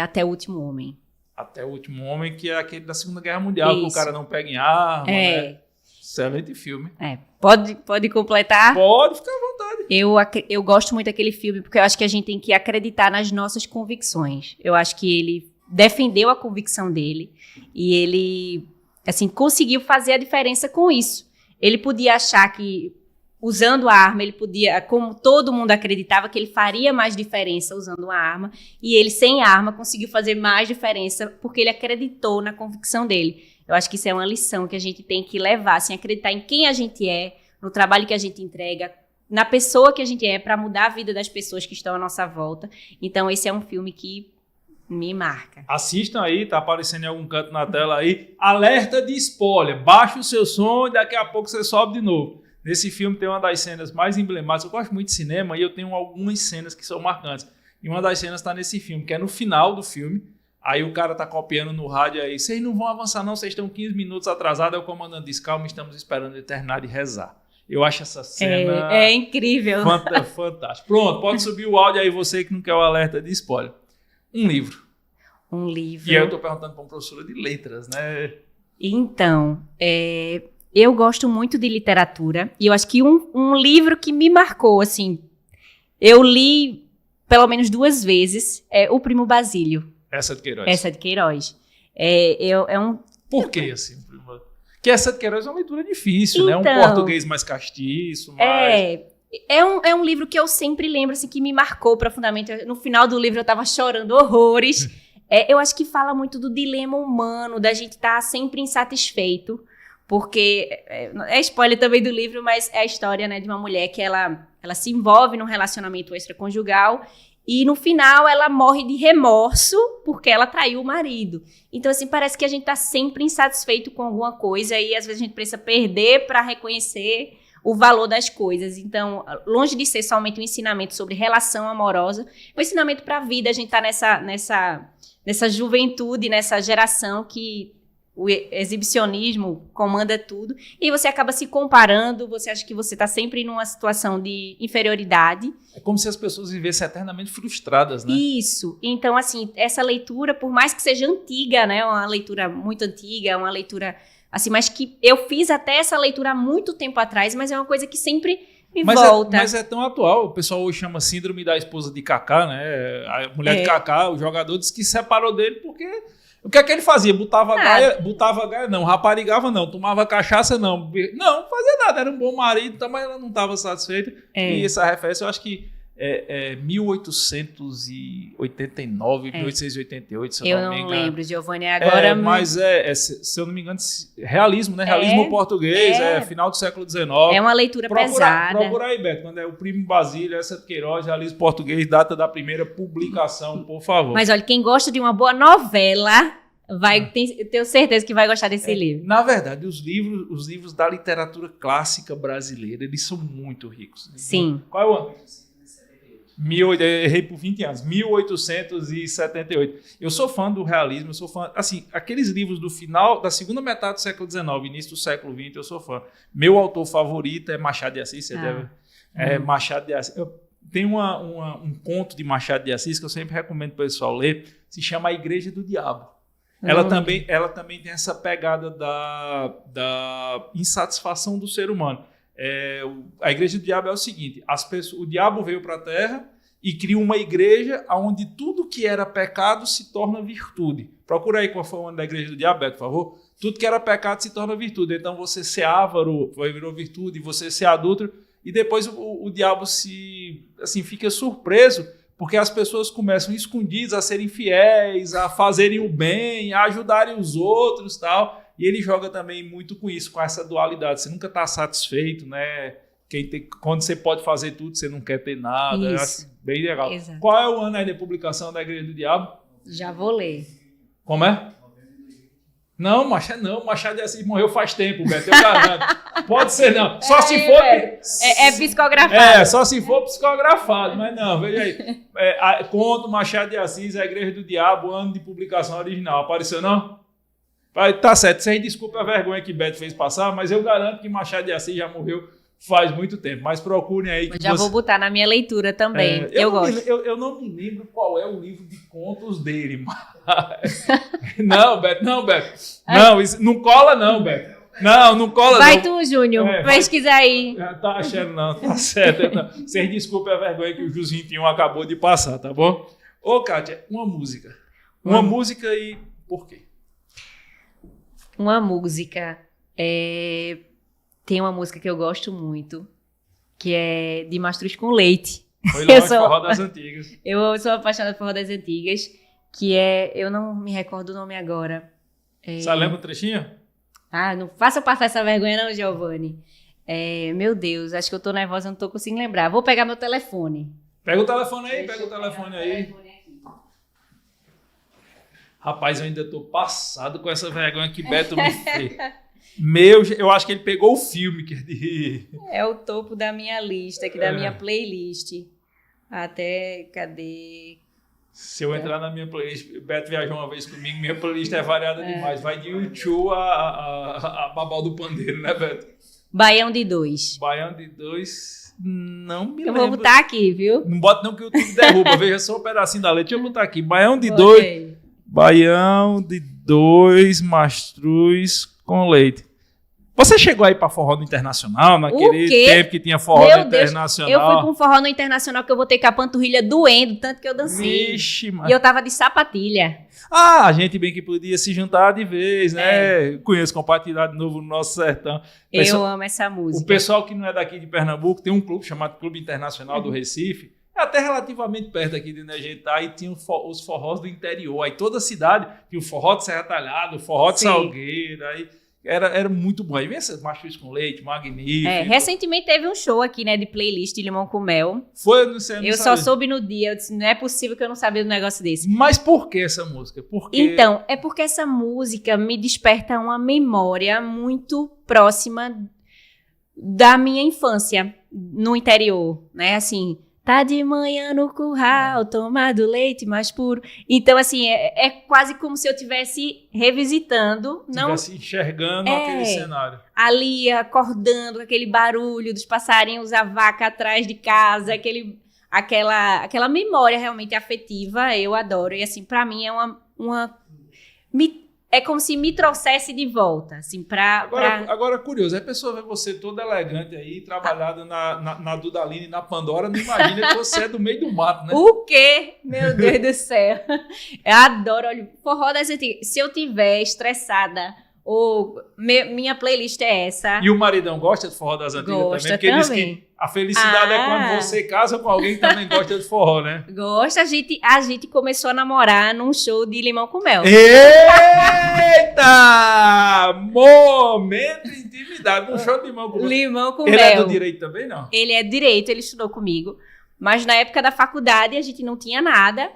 Speaker 2: Até o Último Homem.
Speaker 1: Até o Último Homem, que é aquele da Segunda Guerra Mundial, que o cara não pega em arma, né? Excelente filme.
Speaker 2: Pode completar?
Speaker 1: Pode, ficar à vontade.
Speaker 2: Eu gosto muito daquele filme, porque eu acho que a gente tem que acreditar nas nossas convicções. Eu acho que ele defendeu a convicção dele e ele, assim, conseguiu fazer a diferença com isso. Ele podia achar que, usando a arma, ele podia, como todo mundo acreditava, que ele faria mais diferença usando a arma, e ele, sem arma, conseguiu fazer mais diferença porque ele acreditou na convicção dele. Eu acho que isso é uma lição que a gente tem que levar, assim, acreditar em quem a gente é, no trabalho que a gente entrega, na pessoa que a gente é, para mudar a vida das pessoas que estão à nossa volta. Então, esse é um filme que me marca.
Speaker 1: Assistam aí, tá aparecendo em algum canto na tela aí. Alerta de spoiler. Baixa o seu som e daqui a pouco você sobe de novo. Nesse filme tem uma das cenas mais emblemáticas. Eu gosto muito de cinema e eu tenho algumas cenas que são marcantes. E uma das cenas está nesse filme, que é no final do filme. Aí o cara tá copiando no rádio aí. Vocês não vão avançar não, vocês estão 15 minutos atrasados. Aí o comandante diz, calma, estamos esperando ele terminar de rezar. Eu acho essa cena...
Speaker 2: É incrível.
Speaker 1: Fantástico. Pronto, pode subir o áudio aí, você que não quer o alerta de spoiler. Um livro. E aí eu tô perguntando para uma professora de letras, né?
Speaker 2: Então, eu gosto muito de literatura. E eu acho que um livro que me marcou, assim, eu li pelo menos 2 vezes, é O Primo Basílio.
Speaker 1: Essa de Queiroz. Por que, assim? Porque essa de Queiroz é uma leitura difícil, né? Um português mais castiço, mais...
Speaker 2: É um livro que eu sempre lembro, assim, que me marcou profundamente. No final do livro eu tava chorando horrores. Eu acho que fala muito do dilema humano, da gente estar sempre insatisfeito, porque é spoiler também do livro, mas é a história, né, de uma mulher que ela se envolve num relacionamento extraconjugal e no final ela morre de remorso porque ela traiu o marido. Então, assim, parece que a gente tá sempre insatisfeito com alguma coisa e às vezes a gente precisa perder para reconhecer o valor das coisas. Então, longe de ser somente um ensinamento sobre relação amorosa, é um ensinamento para a vida. A gente tá nessa juventude, nessa geração que o exibicionismo comanda tudo, e você acaba se comparando, você acha que você está sempre numa situação de inferioridade.
Speaker 1: É como se as pessoas vivessem eternamente frustradas, né?
Speaker 2: Isso. Então, assim, essa leitura, por mais que seja antiga, né, uma leitura muito antiga, uma leitura, assim, mas que eu fiz até essa leitura há muito tempo atrás, mas é uma coisa que sempre me volta.
Speaker 1: Mas é tão atual, o pessoal hoje chama síndrome da esposa de Kaká, né? A mulher de Kaká, o jogador, disse que separou dele porque... O que é que ele fazia? Botava gaia, não, raparigava não, tomava cachaça não, não fazia nada, era um bom marido, mas ela não estava satisfeita. E essa referência eu acho que é 1889, 1888, se eu não me engano.
Speaker 2: Eu não lembro, Giovanni, agora...
Speaker 1: Mas se eu não me engano, realismo, né? Realismo português, final do século XIX.
Speaker 2: É uma leitura pesada.
Speaker 1: Procura aí, Beto, quando é O Primo Basílio, essa de Queiroz, realismo português, data da primeira publicação, por favor.
Speaker 2: Mas olha, quem gosta de uma boa novela, Tenho certeza que vai gostar desse livro.
Speaker 1: Na verdade, os livros da literatura clássica brasileira, eles são muito ricos.
Speaker 2: Sim.
Speaker 1: Qual é o ano? Errei por 20 anos. 1878. Eu sou fã do realismo, eu sou fã... Assim, aqueles livros do final, da segunda metade do século XIX, início do século XX, eu sou fã. Meu autor favorito é Machado de Assis, Machado de Assis. Tem um conto de Machado de Assis que eu sempre recomendo para o pessoal ler, se chama A Igreja do Diabo. Ela também tem essa pegada da insatisfação do ser humano. A Igreja do Diabo é o seguinte: o diabo veio para a Terra e criou uma igreja onde tudo que era pecado se torna virtude. Procura aí qual foi o ano da Igreja do Diabo, Beto, por favor. Tudo que era pecado se torna virtude. Então você ser avaro virou virtude, você ser adúltero, e depois o diabo fica surpreso porque as pessoas começam escondidas a serem fiéis, a fazerem o bem, a ajudarem os outros e tal. E ele joga também muito com isso, com essa dualidade. Você nunca está satisfeito, né? Quando você pode fazer tudo, você não quer ter nada. Eu acho bem legal.
Speaker 2: Exato.
Speaker 1: Qual é o ano aí da publicação da Igreja do Diabo?
Speaker 2: Já vou ler.
Speaker 1: Como é? Não, Machado de Assis morreu faz tempo, Beto, eu garanto. Pode ser não. Só se for...
Speaker 2: É psicografado.
Speaker 1: Só se for psicografado, mas não, veja aí. Conto Machado de Assis, A Igreja do Diabo, ano de publicação original. Apareceu não? Tá certo, vocês desculpem a vergonha que Beto fez passar, mas eu garanto que Machado de Assis já morreu faz muito tempo. Mas procurem aí.
Speaker 2: Vou botar na minha leitura também. Eu gosto.
Speaker 1: Eu não me lembro qual é o livro de contos dele. Mas... Não, Beto. Não, isso não cola não, Beto. Não cola
Speaker 2: Vai
Speaker 1: não.
Speaker 2: tu, Júnior. Pesquisa aí.
Speaker 1: Tá achando não, tá certo. Não. Vocês desculpem a vergonha que o Jus 21 acabou de passar, tá bom? Ô, Kátia, uma música. Uma música e por quê?
Speaker 2: Uma música. Tem uma música que eu gosto muito, que é de Mastruz com Leite.
Speaker 1: Foi lá no Forró das Antigas.
Speaker 2: Eu sou apaixonada por Forró das Antigas, que é... Eu não me recordo o nome agora.
Speaker 1: Você lembra o trechinho?
Speaker 2: Não faça passar essa vergonha não, Giovanni. Meu Deus, acho que eu tô nervosa, não tô conseguindo lembrar. Vou pegar meu telefone.
Speaker 1: Pega o telefone aí, Rapaz, eu ainda tô passado com essa vergonha que Beto me fez. Eu acho que ele pegou o filme.
Speaker 2: É o topo da minha lista, aqui da minha playlist. Cadê?
Speaker 1: Se eu entrar na minha playlist, Beto viajou uma vez comigo, minha playlist é variada demais. Vai de U2 a Babal do Pandeiro, né, Beto?
Speaker 2: Baião de 2.
Speaker 1: Baião de 2, não me lembro.
Speaker 2: Eu vou botar aqui, viu?
Speaker 1: Não bota não que o YouTube derruba, veja só um pedacinho da letra. Deixa eu botar aqui, Baião de 2, Baião de 2, Mastruz com Leite. Você chegou aí pra Forró no Internacional, naquele tempo que tinha Forró no Internacional?
Speaker 2: Eu fui pra um Forró no Internacional que eu botei com a panturrilha doendo, tanto que eu dancei.
Speaker 1: Vixe, mano.
Speaker 2: E eu tava de sapatilha.
Speaker 1: A gente bem que podia se juntar de vez, né? Conheço, compartilhar de novo no nosso sertão.
Speaker 2: Eu amo essa música.
Speaker 1: O pessoal que não é daqui de Pernambuco tem um clube chamado Clube Internacional do Recife. É até relativamente perto aqui de onde a gente tá. E tinha os forrós do interior. Aí toda a cidade tinha o forró de Serra Talhada, o forró de Salgueiro, aí... Era muito bom. Aí vem essas Mastruz com Leite, magnífico.
Speaker 2: Recentemente teve um show aqui, né, de playlist de Limão com Mel.
Speaker 1: Foi, não sei.
Speaker 2: Eu só soube no dia. Eu disse, não é possível que eu não sabia do negócio desse.
Speaker 1: Mas por que essa música?
Speaker 2: Então, é porque essa música me desperta uma memória muito próxima da minha infância no interior, né? Assim, tá de manhã no curral, tomado leite mais puro. Então, assim, é quase como se eu estivesse revisitando.
Speaker 1: Estivesse enxergando aquele cenário.
Speaker 2: Ali, acordando, aquele barulho dos passarinhos, a vaca atrás de casa, aquela memória realmente afetiva, eu adoro. E, assim, pra mim é como se me trouxesse de volta, assim,
Speaker 1: Agora, curioso, a pessoa vê você toda elegante aí, trabalhada na Dudalina e na Pandora, não imagina que você é do meio do mato, né?
Speaker 2: O quê? Meu Deus do céu. Eu adoro, olha, Forró das Antigas. Se eu tiver estressada, minha playlist é essa.
Speaker 1: E o maridão gosta de Forró das Antigas também? Porque ele diz que a felicidade é quando você casa com alguém que também gosta de forró, né?
Speaker 2: Gosta. A gente começou a namorar num show de Limão com Mel.
Speaker 1: Eita! Momento de intimidade. Um show de Limão com Mel.
Speaker 2: Limão com Mel.
Speaker 1: Ele é do direito também, não?
Speaker 2: Ele é direito, ele estudou comigo. Mas na época da faculdade a gente não tinha nada.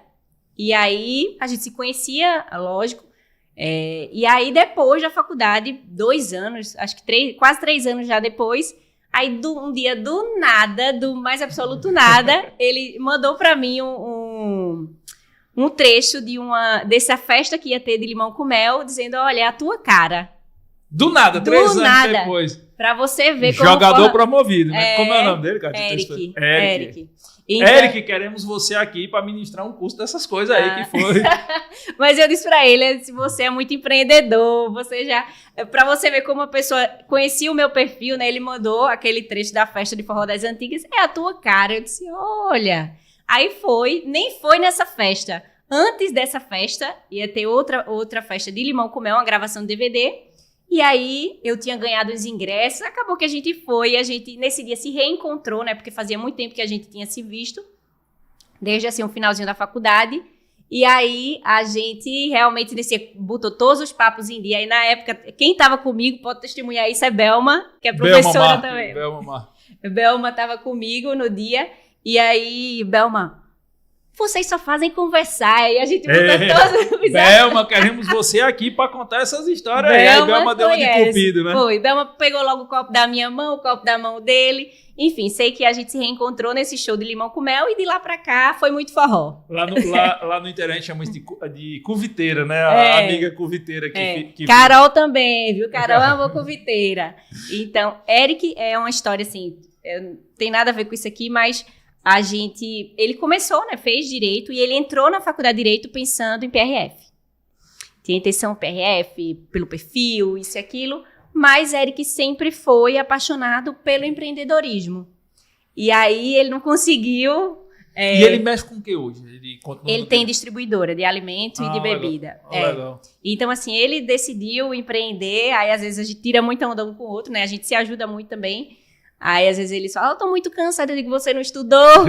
Speaker 2: E aí a gente se conhecia, lógico. E aí, depois da faculdade, 2 anos, acho que quase 3 anos já depois, aí um dia do nada, do mais absoluto nada, ele mandou para mim um trecho dessa festa que ia ter de limão com mel, dizendo, olha, é a tua cara.
Speaker 1: Do nada, 3 anos depois.
Speaker 2: Pra você ver como...
Speaker 1: Jogador promovido, né? Como é o nome dele, cara?
Speaker 2: Eric.
Speaker 1: Então... Eric, queremos você aqui para ministrar um curso dessas coisas aí que foi.
Speaker 2: Mas eu disse pra ele, se você é muito empreendedor, você já... Pra você ver como a pessoa conhecia o meu perfil, né? Ele mandou aquele trecho da festa de Forró das Antigas, é a tua cara. Eu disse, olha... Aí nem foi nessa festa. Antes dessa festa, ia ter outra festa de limão com mel, uma gravação de DVD. E aí, eu tinha ganhado os ingressos, acabou que a gente foi, a gente nesse dia se reencontrou, né? Porque fazia muito tempo que a gente tinha se visto, desde assim, o finalzinho da faculdade. E aí, a gente realmente botou todos os papos em dia. E na época, quem estava comigo, pode testemunhar isso, é Belma, que é professora também. Belma estava comigo no dia. E aí, Belma... Vocês só fazem conversar. E a gente botou todos os...
Speaker 1: Belma, queremos você aqui para contar essas histórias aí. Aí Belma deu uma de cupido, né?
Speaker 2: Foi. Belma pegou logo o copo da minha mão, o copo da mão dele. Enfim, sei que a gente se reencontrou nesse show de limão com mel e de lá pra cá foi muito forró.
Speaker 1: Lá no Inter a gente chama isso de cuviteira, né? A amiga cuviteira que
Speaker 2: Carol também, viu? Carol é uma cuviteira. Então, Eric é uma história assim, não tem nada a ver com isso aqui, mas... Ele começou, né, fez direito e ele entrou na faculdade de direito pensando em PRF. Tinha intenção PRF, pelo perfil, isso e aquilo, mas Eric sempre foi apaixonado pelo empreendedorismo. E aí ele não conseguiu...
Speaker 1: E ele mexe com o que hoje?
Speaker 2: Ele tem distribuidora de alimento e de bebida.
Speaker 1: Legal.
Speaker 2: Então, assim, ele decidiu empreender, aí às vezes a gente tira muita onda um com o outro, né, a gente se ajuda muito também. Aí, às vezes, eles falam, eu tô muito cansada, eu digo, você não estudou.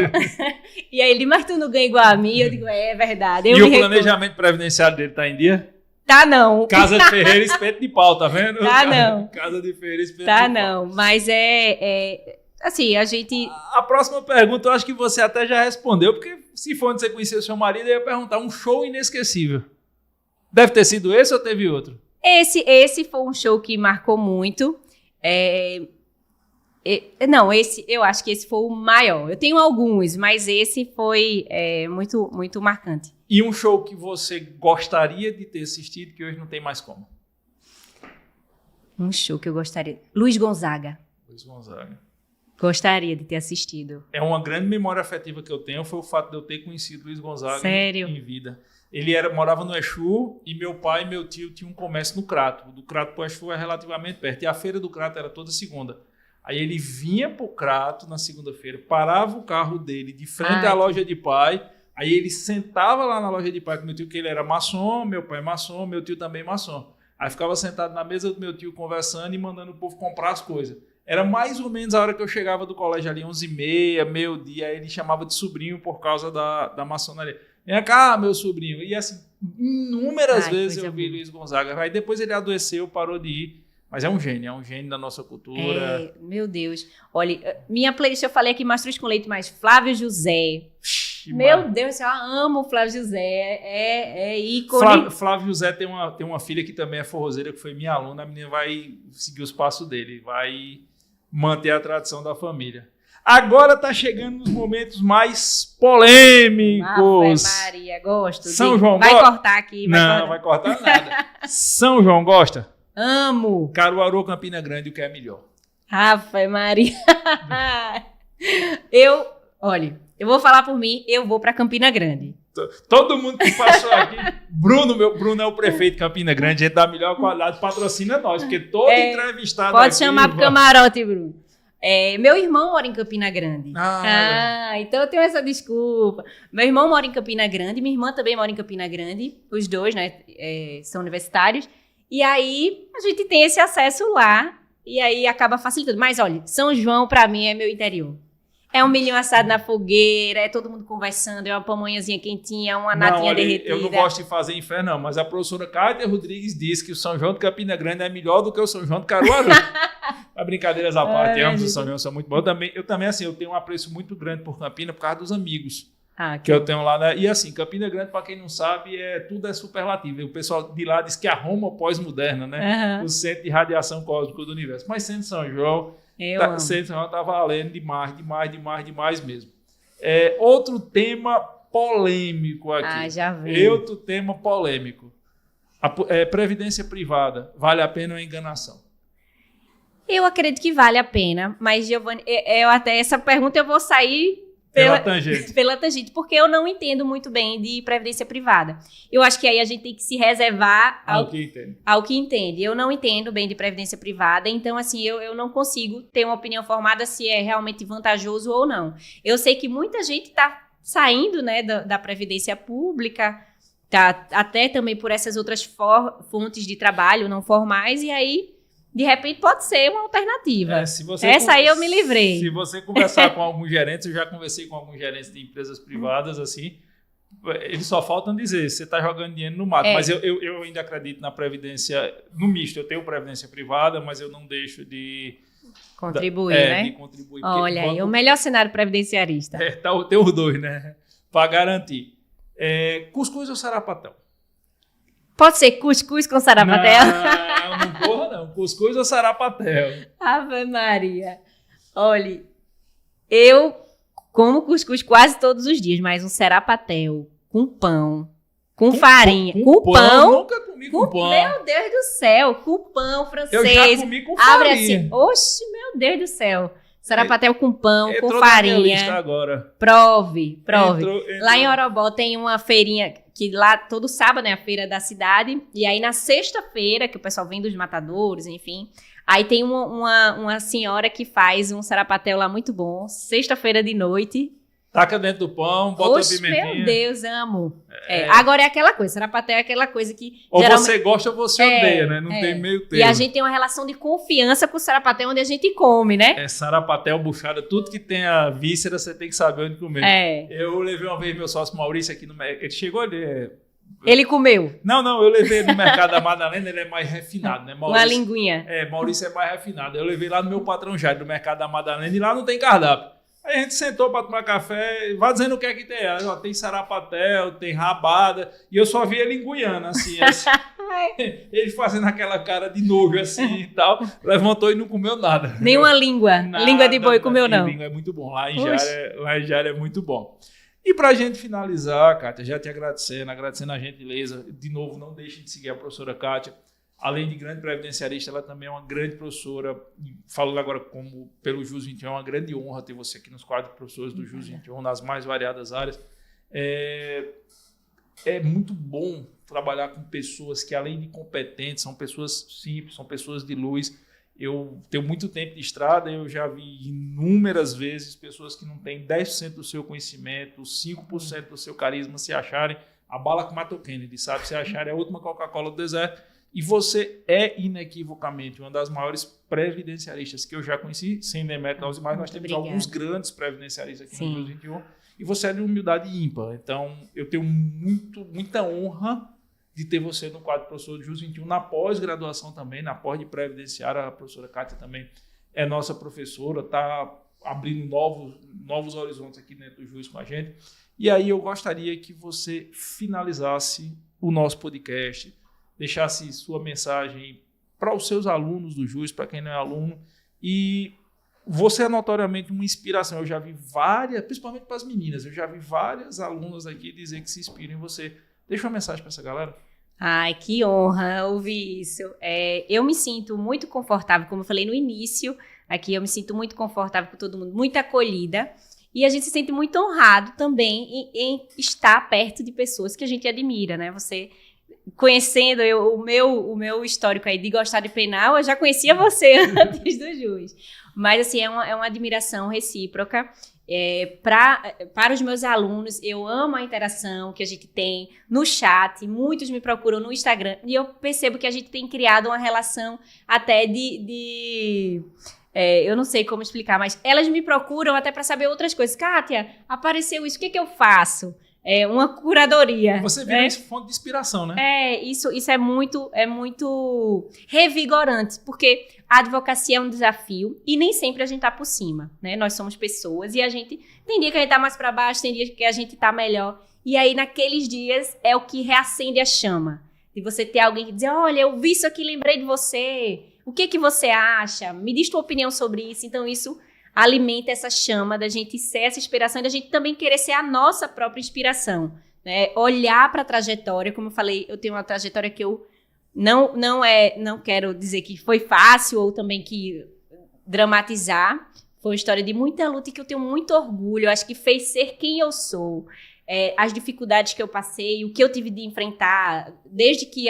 Speaker 2: E aí ele, mas tu não ganha igual a mim? Eu digo, é verdade.
Speaker 1: E o planejamento previdenciário dele tá em dia?
Speaker 2: Tá não.
Speaker 1: Casa de Ferreira, espeto de pau, tá vendo?
Speaker 2: Tá não.
Speaker 1: Casa de Ferreira, espeto de
Speaker 2: pau. Tá
Speaker 1: não,
Speaker 2: mas assim, a gente...
Speaker 1: A próxima pergunta, eu acho que você até já respondeu, porque se for onde você conhecia o seu marido, eu ia perguntar, um show inesquecível. Deve ter sido esse ou teve outro?
Speaker 2: Esse foi um show que marcou muito. Eu acho que esse foi o maior. Eu tenho alguns, mas esse foi muito, muito marcante.
Speaker 1: E um show que você gostaria de ter assistido, que hoje não tem mais como?
Speaker 2: Um show que eu gostaria... Luiz Gonzaga. Gostaria de ter assistido.
Speaker 1: É uma grande memória afetiva que eu tenho, foi o fato de eu ter conhecido Luiz Gonzaga.
Speaker 2: Sério?
Speaker 1: Em vida. Ele morava no Exu e meu pai e meu tio tinham um comércio no Crato. Do Crato para o Exu é relativamente perto. E a feira do Crato era toda segunda. Aí ele vinha pro Crato na segunda-feira, parava o carro dele de frente à loja de pai, aí ele sentava lá na loja de pai com meu tio, que ele era maçom, meu pai maçom, meu tio também maçom. Aí ficava sentado na mesa do meu tio conversando e mandando o povo comprar as coisas. Era mais ou menos a hora que eu chegava do colégio ali, 11h30, meio-dia, aí ele chamava de sobrinho por causa da maçonaria. Vem cá, meu sobrinho. E assim, inúmeras vezes eu vi Luiz Gonzaga. Aí depois ele adoeceu, parou de ir. Mas é um gênio da nossa cultura.
Speaker 2: Meu Deus. Olha, minha playlist eu falei aqui Mastruz com Leite, mas Flávio José. Meu Deus, eu amo o Flávio José. É ícone.
Speaker 1: Flávio José tem uma filha que também é forrozeira, que foi minha aluna. A menina vai seguir os passos dele, vai manter a tradição da família. Agora tá chegando nos momentos mais polêmicos.
Speaker 2: Ave Maria, gosto.
Speaker 1: São João
Speaker 2: vai cortar aqui.
Speaker 1: Não vai cortar nada. São João gosta?
Speaker 2: Amo.
Speaker 1: Caruaru ou Campina Grande, o que é melhor?
Speaker 2: Ave Maria. Eu vou falar por mim, eu vou para Campina Grande.
Speaker 1: Todo mundo que passou aqui, Bruno é o prefeito de Campina Grande, a gente dá a melhor qualidade, patrocina nós, porque todo entrevistado
Speaker 2: pode
Speaker 1: aqui...
Speaker 2: Pode chamar pro camarote, Bruno. Meu irmão mora em Campina Grande. Então eu tenho essa desculpa. Meu irmão mora em Campina Grande, minha irmã também mora em Campina Grande, os dois, né, são universitários. E aí, a gente tem esse acesso lá, e aí acaba facilitando. Mas, olha, São João, pra mim, é meu interior. É um milho assado na fogueira, é todo mundo conversando, é uma pamonhazinha quentinha, uma natinha derretida.
Speaker 1: Eu não gosto de fazer inferno, não, mas a professora Cátia Rodrigues disse que o São João de Campina Grande é melhor do que o São João de Caruaru. Mas brincadeiras à parte, ambos os São João são muito bons. Eu também, assim, eu tenho um apreço muito grande por Campina por causa dos amigos. que eu tenho lá, né? E assim, Campina Grande, para quem não sabe, tudo é superlativo. O pessoal de lá diz que é a Roma pós-moderna, né? O centro de radiação cósmica do universo. Mas sendo São João, São João tá valendo demais mesmo. Outro tema polêmico aqui.
Speaker 2: Já vi.
Speaker 1: Outro tema polêmico. Previdência privada, vale a pena ou é enganação?
Speaker 2: Eu acredito que vale a pena, mas, Giovanni, até essa pergunta eu vou sair pela tangente, porque eu não entendo muito bem de previdência privada. Eu acho que aí a gente tem que se reservar ao que entende. Eu não entendo bem de previdência privada, então, assim, eu não consigo ter uma opinião formada se é realmente vantajoso ou não. Eu sei que muita gente está saindo, né, da previdência pública, tá, até também por essas outras fontes de trabalho não formais, e aí, de repente, pode ser uma alternativa. Aí eu me livrei.
Speaker 1: Se você conversar com alguns gerentes, eu já conversei com alguns gerentes de empresas privadas, assim, eles só faltam dizer, você está jogando dinheiro no mato. Mas eu ainda acredito na previdência, no misto. Eu tenho previdência privada, mas eu não deixo de
Speaker 2: contribuir, né?
Speaker 1: De contribuir.
Speaker 2: Olha aí, o melhor cenário previdenciarista.
Speaker 1: Tem os dois, né? Para garantir. Cuscuz ou sarapatel?
Speaker 2: Pode ser cuscuz com sarapatel?
Speaker 1: Não porra não. Cuscuz ou sarapatel?
Speaker 2: Ave Maria. Olha, eu como cuscuz quase todos os dias, mas um sarapatel com pão, com farinha, com pão.
Speaker 1: Nunca comi com pão.
Speaker 2: Meu Deus do céu, com pão francês.
Speaker 1: Eu já comi com farinha.
Speaker 2: Abre assim, oxe, meu Deus do céu. Sarapatel com pão, com farinha.
Speaker 1: Na minha lista agora.
Speaker 2: Prove.
Speaker 1: Entrou.
Speaker 2: Lá em Orobó tem uma feirinha, que lá todo sábado é a feira da cidade, e aí na sexta-feira, que o pessoal vem dos matadores, enfim, aí tem uma senhora que faz um sarapatel lá muito bom, sexta-feira de noite.
Speaker 1: Taca dentro do pão, bota a pimentinha.
Speaker 2: Meu Deus, amo. Agora é aquela coisa, sarapatel é aquela coisa que...
Speaker 1: Ou você gosta ou você odeia, né? Não tem meio termo.
Speaker 2: E a gente tem uma relação de confiança com o sarapatel onde a gente come, né?
Speaker 1: Sarapatel, buchada, tudo que tem a víscera, você tem que saber onde comer. Eu levei uma vez meu sócio Maurício aqui no mercado. Ele chegou ali...
Speaker 2: Ele comeu?
Speaker 1: Não, eu levei ele no mercado da Madalena, ele é mais refinado, né?
Speaker 2: Uma linguinha.
Speaker 1: Maurício é mais refinado. Eu levei lá no meu patrão Jair, do mercado da Madalena, e lá não tem cardápio. Aí a gente sentou para tomar café, vai dizendo o que é que tem. Tem sarapatel, tem rabada, e eu só vi ele enguiando, assim. Ele fazendo aquela cara de nojo, assim e tal. Levantou e não comeu nada.
Speaker 2: Nenhuma língua. Língua de boi comeu, não.
Speaker 1: Língua é muito bom. Lá em Jara é muito bom. E pra gente finalizar, Kátia, já te agradecendo a gentileza. De novo, não deixe de seguir a professora Kátia. Além de grande previdenciarista, ela também é uma grande professora. Falando agora como pelo JUS 21, é uma grande honra ter você aqui nos quadros de professores do JUS 21, nas mais variadas áreas. É muito bom trabalhar com pessoas que, além de competentes, são pessoas simples, são pessoas de luz. Eu tenho muito tempo de estrada, eu já vi inúmeras vezes pessoas que não têm 10% do seu conhecimento, 5% do seu carisma se acharem a bala que mata o Kennedy, sabe? Se acharem a última Coca-Cola do deserto. E você é, inequivocamente, uma das maiores previdenciaristas que eu já conheci, sem demérito aos demais. Nós temos alguns grandes previdenciaristas aqui no JUS 21. E você é de humildade ímpar. Então, eu tenho muita honra de ter você no quadro professor do JUS 21, na pós-graduação também, na pós de previdenciária. A professora Kátia também é nossa professora, está abrindo novos horizontes aqui dentro do JUS com a gente. E aí eu gostaria que você finalizasse o nosso podcast, deixasse sua mensagem para os seus alunos do JUS, para quem não é aluno. E você é notoriamente uma inspiração. Eu já vi várias, principalmente para as meninas, eu já vi várias alunas aqui dizer que se inspiram em você. Deixa uma mensagem para essa galera.
Speaker 2: Ai, que honra ouvir isso. Eu me sinto muito confortável, como eu falei no início, aqui eu me sinto muito confortável com todo mundo, muito acolhida. E a gente se sente muito honrado também em estar perto de pessoas que a gente admira, né? Você... Conhecendo o meu histórico aí de gostar de penal, eu já conhecia você antes do JUS. Mas, assim, é uma admiração recíproca. Para os meus alunos, eu amo a interação que a gente tem no chat. Muitos me procuram no Instagram. E eu percebo que a gente tem criado uma relação até eu não sei como explicar, mas elas me procuram até para saber outras coisas. Kátia, apareceu isso, o que eu faço? uma curadoria.
Speaker 1: Você vira fonte de inspiração, né?
Speaker 2: Isso é muito revigorante, porque a advocacia é um desafio e nem sempre a gente tá por cima, né? Nós somos pessoas e tem dia que a gente tá mais para baixo, tem dia que a gente tá melhor. E aí, naqueles dias, é o que reacende a chama. De você ter alguém que diz, olha, eu vi isso aqui, lembrei de você. O que você acha? Me diz tua opinião sobre isso. Então, isso alimenta essa chama da gente ser essa inspiração e da gente também querer ser a nossa própria inspiração, né? Olhar para a trajetória, como eu falei, eu tenho uma trajetória que eu não quero dizer que foi fácil ou também que dramatizar. Foi uma história de muita luta e que eu tenho muito orgulho. Eu acho que fez ser quem eu sou. As dificuldades que eu passei, o que eu tive de enfrentar, desde que,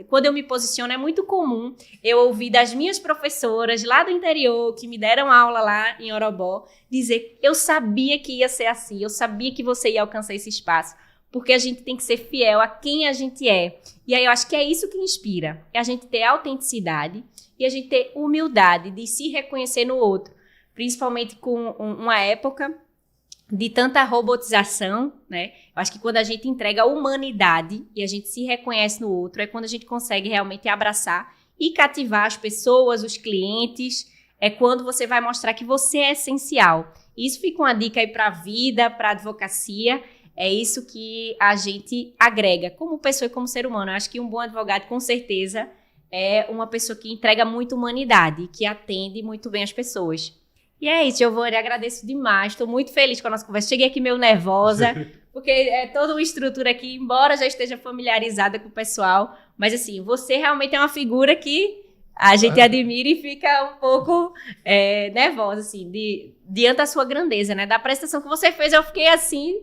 Speaker 2: quando eu me posiciono, é muito comum eu ouvir das minhas professoras lá do interior, que me deram aula lá em Orobó, dizer, eu sabia que ia ser assim, eu sabia que você ia alcançar esse espaço, porque a gente tem que ser fiel a quem a gente é. E aí eu acho que é isso que inspira, é a gente ter autenticidade e a gente ter humildade de se reconhecer no outro, principalmente com uma época de tanta robotização, né? Eu acho que quando a gente entrega a humanidade e a gente se reconhece no outro, é quando a gente consegue realmente abraçar e cativar as pessoas, os clientes, é quando você vai mostrar que você é essencial. Isso fica uma dica aí para a vida, para a advocacia, é isso que a gente agrega como pessoa e como ser humano. Eu acho que um bom advogado, com certeza, é uma pessoa que entrega muita humanidade, que atende muito bem as pessoas. E é isso, Giovanni, agradeço demais, estou muito feliz com a nossa conversa. Cheguei aqui meio nervosa, porque é toda uma estrutura aqui, embora já esteja familiarizada com o pessoal, mas assim, você realmente é uma figura que a gente admira e fica um pouco nervosa, assim, diante da sua grandeza, né? Da prestação que você fez, eu fiquei assim,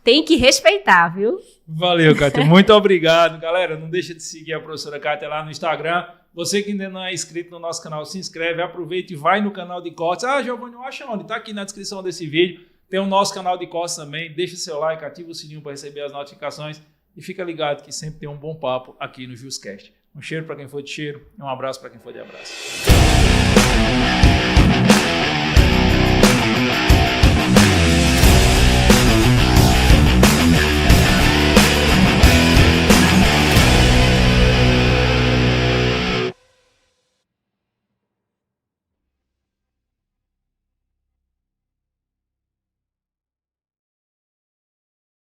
Speaker 2: tem que respeitar, viu?
Speaker 1: Valeu, Kátia, muito obrigado. Galera, não deixa de seguir a professora Kátia lá no Instagram. Você que ainda não é inscrito no nosso canal, se inscreve, aproveita e vai no canal de cortes. Giovanni, acha onde? Tá aqui na descrição desse vídeo. Tem o nosso canal de cortes também. Deixa seu like, ativa o sininho para receber as notificações e fica ligado que sempre tem um bom papo aqui no JusCast. Um cheiro para quem for de cheiro e um abraço para quem for de abraço.